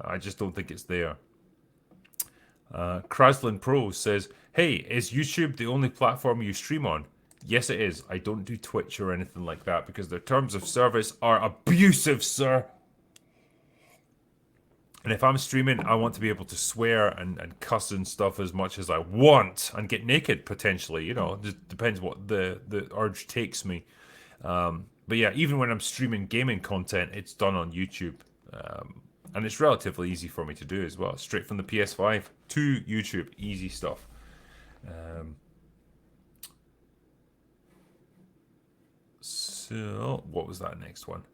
I just don't think it's there. Kraslin Pro says, "Hey, is YouTube the only platform you stream on?" Yes, it is. I don't do Twitch or anything like that because their terms of service are abusive, sir. And if I'm streaming, I want to be able to swear and cuss and stuff as much as I want and get naked potentially. It just depends what the urge takes me. But yeah, even when I'm streaming gaming content, it's done on YouTube. And it's relatively easy for me to do as well. Straight from the PS5 to YouTube. Easy stuff. So, what was that next one?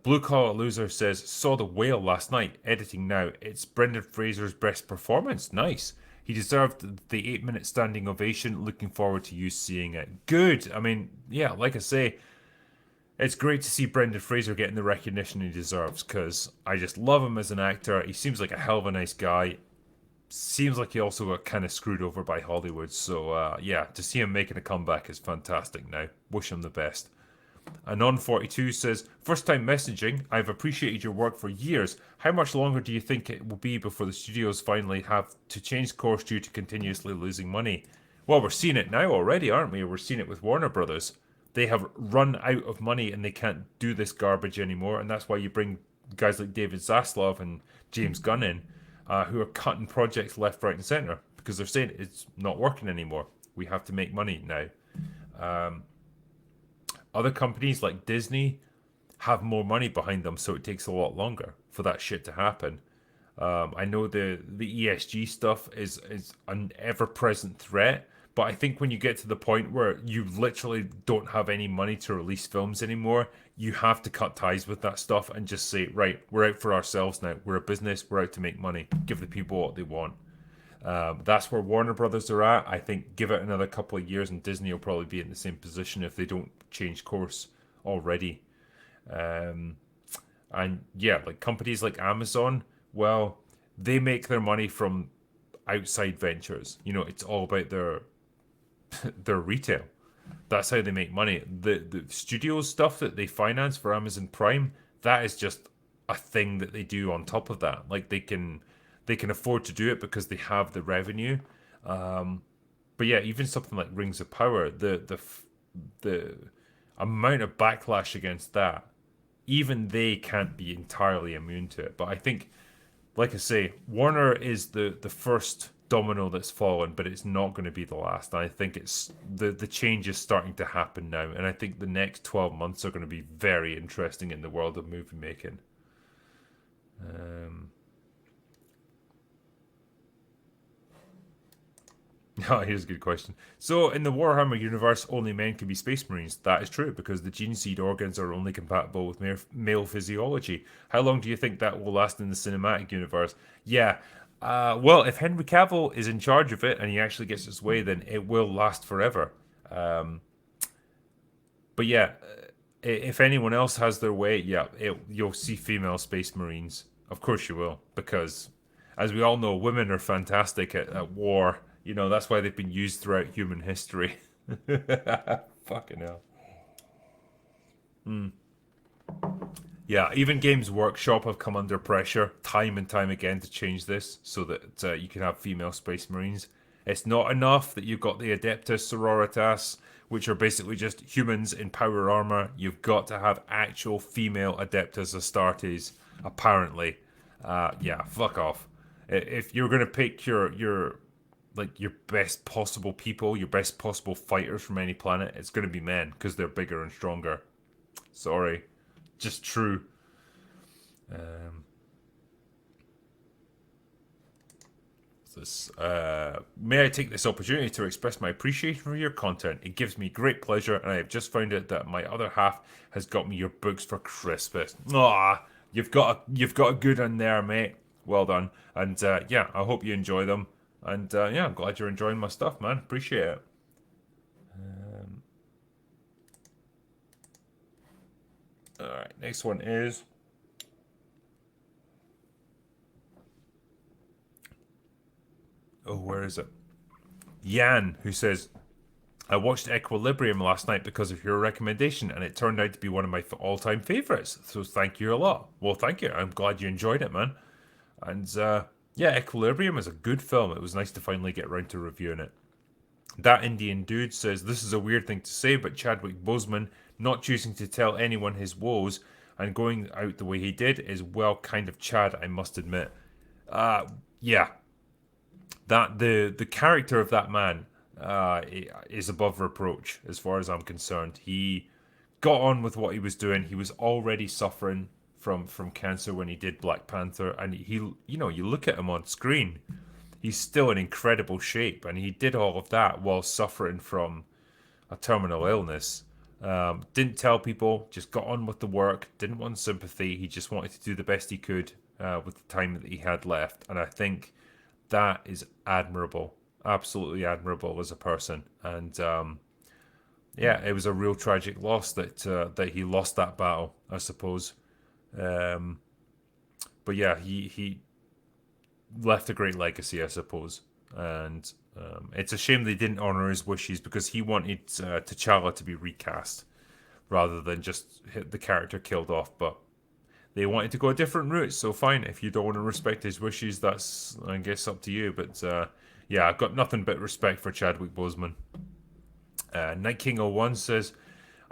Blue Collar Loser says, "Saw The Whale last night. Editing now. It's Brendan Fraser's best performance. Nice. He deserved the 8 minute standing ovation. Looking forward to you seeing it." Good. I mean, yeah, like I say, it's great to see Brendan Fraser getting the recognition he deserves because I just love him as an actor. He seems like a hell of a nice guy. Seems like he also got kind of screwed over by Hollywood. So, yeah, to see him making a comeback is fantastic now. Wish him the best. Anon42 says, first time messaging, I've appreciated your work for years. How much longer do you think it will be before the studios finally have to change course due to continuously losing money? Well, we're seeing it now already, aren't we? We're seeing it with Warner Brothers. They have run out of money and they can't do this garbage anymore, and that's why you bring guys like David Zaslav and James Gunn in, who are cutting projects left, right, and centre because they're saying it's not working anymore. We have to make money now. Other companies like Disney have more money behind them, so it takes a lot longer for that shit to happen. I know the ESG stuff is an ever present threat, but I think when you get to the point where you literally don't have any money to release films anymore, you have to cut ties with that stuff and just say, right, we're out for ourselves now. We're a business. We're out to make money. Give the people what they want. That's where Warner Brothers are at. I think give it another couple of years and Disney will probably be in the same position if they don't change course already. And yeah, like companies like Amazon, well, they make their money from outside ventures. You know, it's all about their retail. That's how they make money. The studio stuff that they finance for Amazon Prime, that is just a thing that they do on top of that. Like they can afford to do it because they have the revenue. But yeah, even something like Rings of Power, the amount of backlash against that, even they can't be entirely immune to it. But I think, like I say, Warner is the first domino that's fallen, but it's not going to be the last. And I think it's the change is starting to happen now, and I think the next 12 months are going to be very interesting in the world of movie making. Oh, here's a good question. So, in the Warhammer universe, only men can be Space Marines. That is true because the gene seed organs are only compatible with male physiology. How long do you think that will last in the cinematic universe? Yeah. Well, if Henry Cavill is in charge of it and he actually gets his way, then it will last forever. Um, but yeah, if anyone else has their way, yeah, you'll see female Space Marines. Of course you will, because as we all know, women are fantastic at war. You know, that's why they've been used throughout human history. Fucking hell. Yeah, even Games Workshop have come under pressure time and time again to change this so that you can have female Space Marines. It's not enough that you've got the Adeptus Sororitas, which are basically just humans in power armor. You've got to have actual female Adeptus Astartes, apparently. Yeah, fuck off. If you're gonna pick your like your best possible people, your best possible fighters from any planet, it's gonna be men because they're bigger and stronger. Sorry, just true. Um, May I take this opportunity to express my appreciation for your content? It gives me great pleasure, and I have just found out that my other half has got me your books for Christmas. Ah, you've got a good one there, mate. Well done, and yeah, I hope you enjoy them. And yeah, I'm glad you're enjoying my stuff, man. Appreciate it. All right, next one is where is it? Yan, who says, I watched Equilibrium last night because of your recommendation, and it turned out to be one of my all-time favorites. So thank you a lot. Well, thank you. I'm glad you enjoyed it, man. And yeah, Equilibrium is a good film. It was nice to finally get around to reviewing it. That Indian dude says, this is a weird thing to say, but Chadwick Boseman not choosing to tell anyone his woes and going out the way he did is, well, kind of Chad, I must admit. Yeah, that the character of that man is above reproach as far as I'm concerned. He got on with what he was doing. He was already suffering from cancer when he did Black Panther, and he, you know, you look at him on screen, he's still in incredible shape, and he did all of that while suffering from a terminal illness. Didn't tell people, just got on with the work, didn't want sympathy. He just wanted to do the best he could with the time that he had left, and I think that is admirable, absolutely admirable as a person. And yeah, it was a real tragic loss that he lost that battle, I suppose. Um, but yeah, he left a great legacy, I suppose. And it's a shame they didn't honor his wishes because he wanted T'Challa to be recast rather than just hit the character killed off. But they wanted to go a different route, so fine. If you don't want to respect his wishes, that's, I guess, up to you. But yeah, I've got nothing but respect for Chadwick Boseman. Night King 01 says,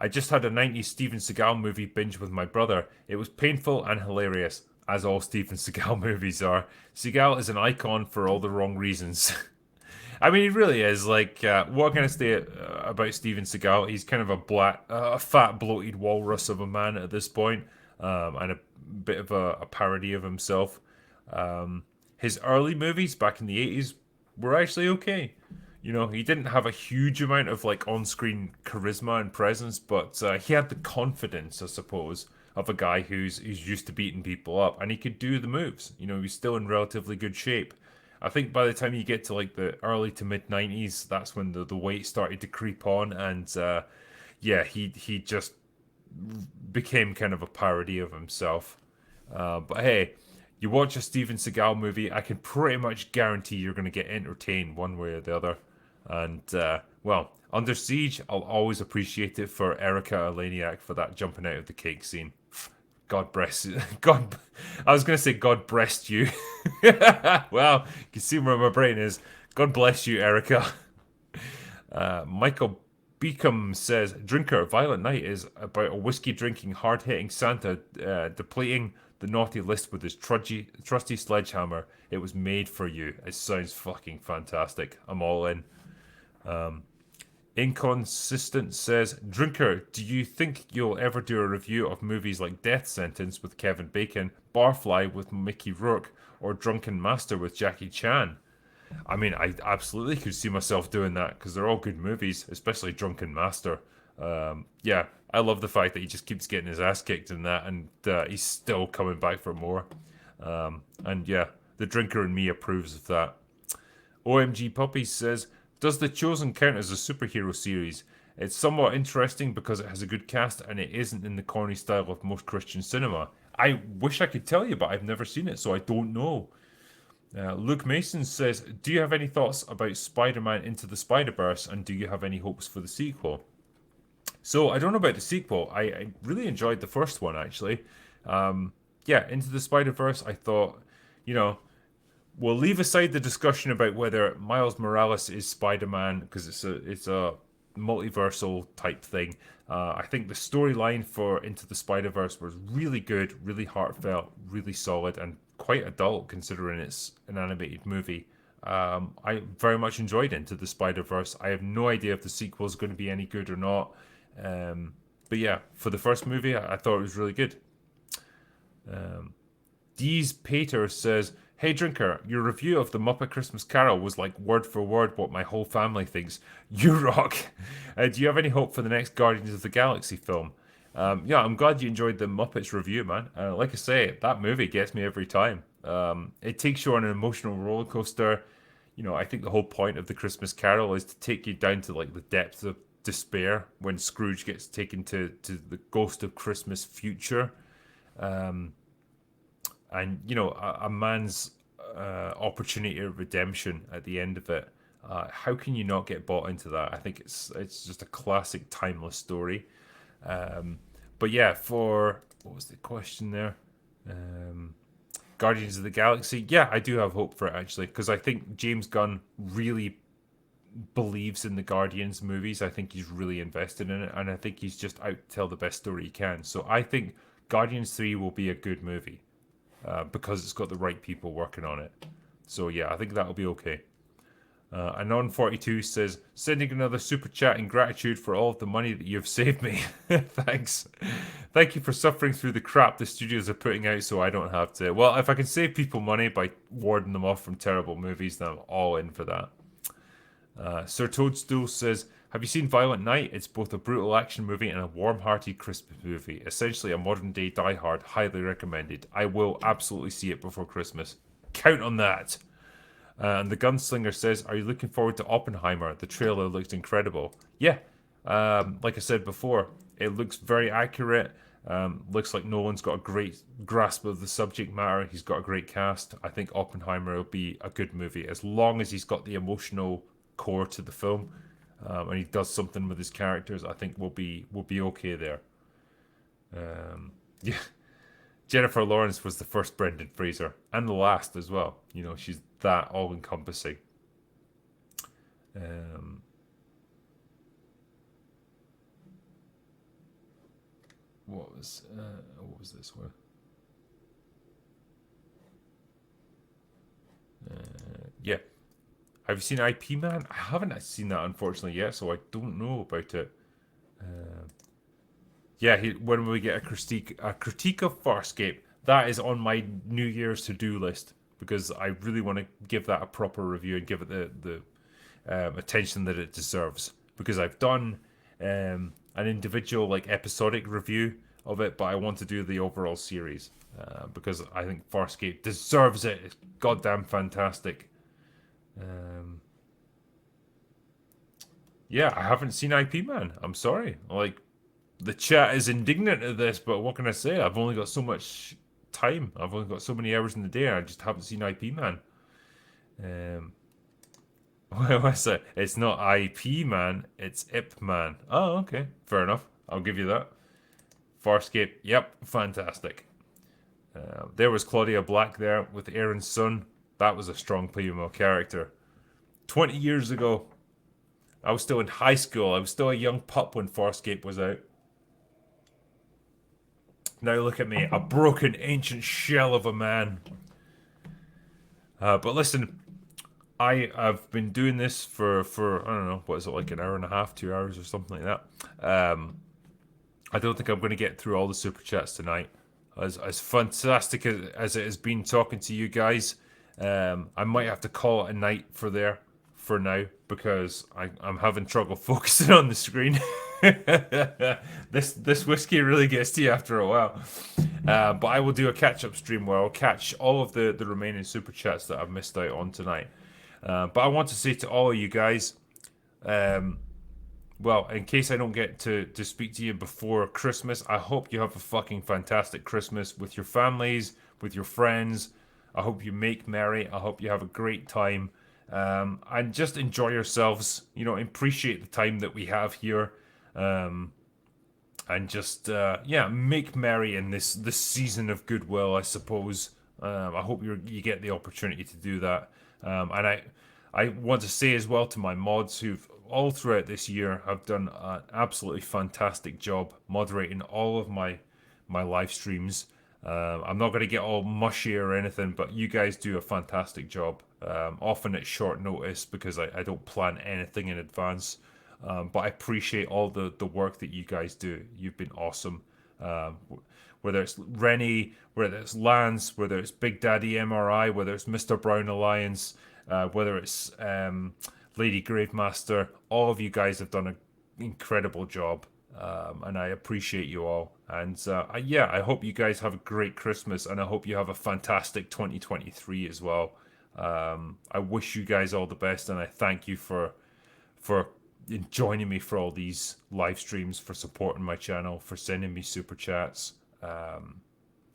I just had a 90s Steven Seagal movie binge with my brother. It was painful and hilarious, as all Steven Seagal movies are. Seagal is an icon for all the wrong reasons. I mean, he really is. Like, what can I say about Steven Seagal? He's kind of a fat, bloated walrus of a man at this point, and a bit of a parody of himself. His early movies back in the 80s were actually okay. You know, he didn't have a huge amount of like on-screen charisma and presence, but he had the confidence, I suppose, of a guy who's used to beating people up, and he could do the moves. You know, he's still in relatively good shape. I think by the time you get to like the early to mid '90s, that's when the weight started to creep on, and yeah, he just became kind of a parody of himself. But hey, you watch a Steven Seagal movie, I can pretty much guarantee you're going to get entertained one way or the other. And well, Under Siege, I'll always appreciate it for Erica Eleniak for that jumping out of the cake scene. God bless you. God, I was going to say God breast you. Well, you can see where my brain is. God bless you, Erica. Michael Beacom says, Drinker, Violent Night is about a whiskey drinking, hard hitting Santa depleting the naughty list with his trusty sledgehammer. It was made for you. It sounds fucking fantastic. I'm all in. Inconsistent says, Drinker, do you think you'll ever do a review of movies like Death Sentence with Kevin Bacon, Barfly with Mickey Rourke, or Drunken Master with Jackie Chan? I mean, I absolutely could see myself doing that because they're all good movies, especially Drunken Master. Yeah, I love the fact that he just keeps getting his ass kicked in that, and he's still coming back for more. And yeah, the drinker in me approves of that. OMG Puppies says, does The Chosen count as a superhero series? It's somewhat interesting because it has a good cast and it isn't in the corny style of most Christian cinema. I wish I could tell you, but I've never seen it, so I don't know. Luke Mason says, do you have any thoughts about Spider-Man Into the Spider-Verse, and do you have any hopes for the sequel? So, I don't know about the sequel. I really enjoyed the first one, actually. Yeah, Into the Spider-Verse, I thought, you know, we'll leave aside the discussion about whether Miles Morales is Spider-Man, because it's a multiversal type thing. I think the storyline for Into the Spider-Verse was really good, really heartfelt, really solid, and quite adult considering it's an animated movie. I very much enjoyed Into the Spider-Verse. I have no idea if the sequel is going to be any good or not. But yeah, for the first movie, I thought it was really good. Deez Pater says, hey Drinker, your review of the Muppet Christmas Carol was like word for word what my whole family thinks. You rock! Do you have any hope for the next Guardians of the Galaxy film? Yeah, I'm glad you enjoyed the Muppets review, man. Like I say, that movie gets me every time. It takes you on an emotional roller coaster. You know, I think the whole point of the Christmas Carol is to take you down to like the depths of despair when Scrooge gets taken to the ghost of Christmas future. And you know, a man's opportunity of redemption at the end of it. How can you not get bought into that? I think it's just a classic, timeless story. But yeah, for what was the question there? Guardians of the Galaxy. Yeah, I do have hope for it actually, because I think James Gunn really believes in the Guardians movies. I think he's really invested in it, and I think he's just out to tell the best story he can. So I think Guardians 3 will be a good movie. Because it's got the right people working on it. So yeah, I think that'll be okay. Anon42 says, sending another super chat in gratitude for all of the money that you've saved me. Thanks. Thank you for suffering through the crap the studios are putting out so I don't have to. Well, if I can save people money by warding them off from terrible movies, then I'm all in for that. Sir Toadstool says, have you seen Violent Night? It's both a brutal action movie and a warm-hearted Christmas movie. Essentially a modern-day Die Hard. Highly recommended. I will absolutely see it before Christmas. Count on that. And the Gunslinger says, are you looking forward to Oppenheimer? The trailer looks incredible. Yeah. Like I said before, it looks very accurate. Looks like Nolan's got a great grasp of the subject matter. He's got a great cast. I think Oppenheimer will be a good movie as long as he's got the emotional core to the film. And he does something with his characters. I think we'll be okay there. Yeah, Jennifer Lawrence was the first Brendan Fraser and the last as well. You know, she's that all encompassing. Um, what was this one? Yeah, have you seen IP Man? I haven't seen that unfortunately yet, so I don't know about it. Yeah, when we get a critique of Farscape, that is on my New Year's to do list because I really want to give that a proper review and give it the attention that it deserves. Because I've done an individual like episodic review of it, but I want to do the overall series because I think Farscape deserves it. It's goddamn fantastic. Um, yeah, I haven't seen IP Man. I'm sorry. Like the chat is indignant at this, but what can I say? I've only got so much time. I've only got so many hours in the day. And I just haven't seen IP Man. Um, what's that? It's not IP Man. It's IP Man. Oh, okay, fair enough. I'll give you that. Farscape. Yep, fantastic. There was Claudia Black there with Aaron's son. That was a strong female character. 20 years ago, I was still in high school. I was still a young pup when Farscape was out. Now look at me, a broken ancient shell of a man. But listen, I have been doing this for I don't know, what is it, like an hour and a half, 2 hours or something like that. I don't think I'm going to get through all the super chats tonight. As fantastic as it has been talking to you guys, I might have to call it a night for now because I'm having trouble focusing on the screen. This whiskey really gets to you after a while. But I will do a catch up stream where I'll catch all of the remaining super chats that I've missed out on tonight. But I want to say to all of you guys, um, well, in case I don't get to speak to you before Christmas, I hope you have a fucking fantastic Christmas with your families, with your friends. I hope you make merry. I hope you have a great time. And just enjoy yourselves. You know, appreciate the time that we have here. Um, and just yeah, make merry in this season of goodwill, I suppose. I hope you get the opportunity to do that. And I want to say as well to my mods who've all throughout this year have done an absolutely fantastic job moderating all of my live streams. I'm not going to get all mushy or anything, but you guys do a fantastic job. Often at short notice because I don't plan anything in advance. But I appreciate all the work that you guys do. You've been awesome. Um, whether it's Rennie, whether it's Lance, whether it's Big Daddy MRI, whether it's Mr. Brown Alliance, whether it's Lady Gravemaster, all of you guys have done an incredible job. And I appreciate you all. And yeah, I hope you guys have a great Christmas and I hope you have a fantastic 2023 as well. I wish you guys all the best and I thank you for joining me for all these live streams, for supporting my channel, for sending me super chats.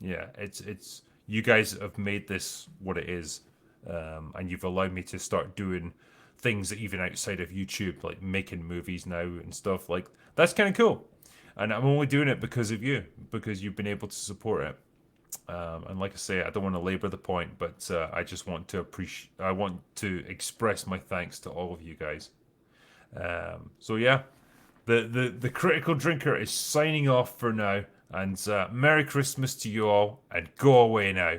Yeah, it's you guys have made this what it is, and you've allowed me to start doing things even outside of YouTube, like making movies now and stuff. Like that's kind of cool, and I'm only doing it because of you, because you've been able to support it. And like I say, I don't want to labor the point, but I just want to appreciate. I want to express my thanks to all of you guys. So yeah, the critical drinker is signing off for now, and Merry Christmas to you all, and go away now.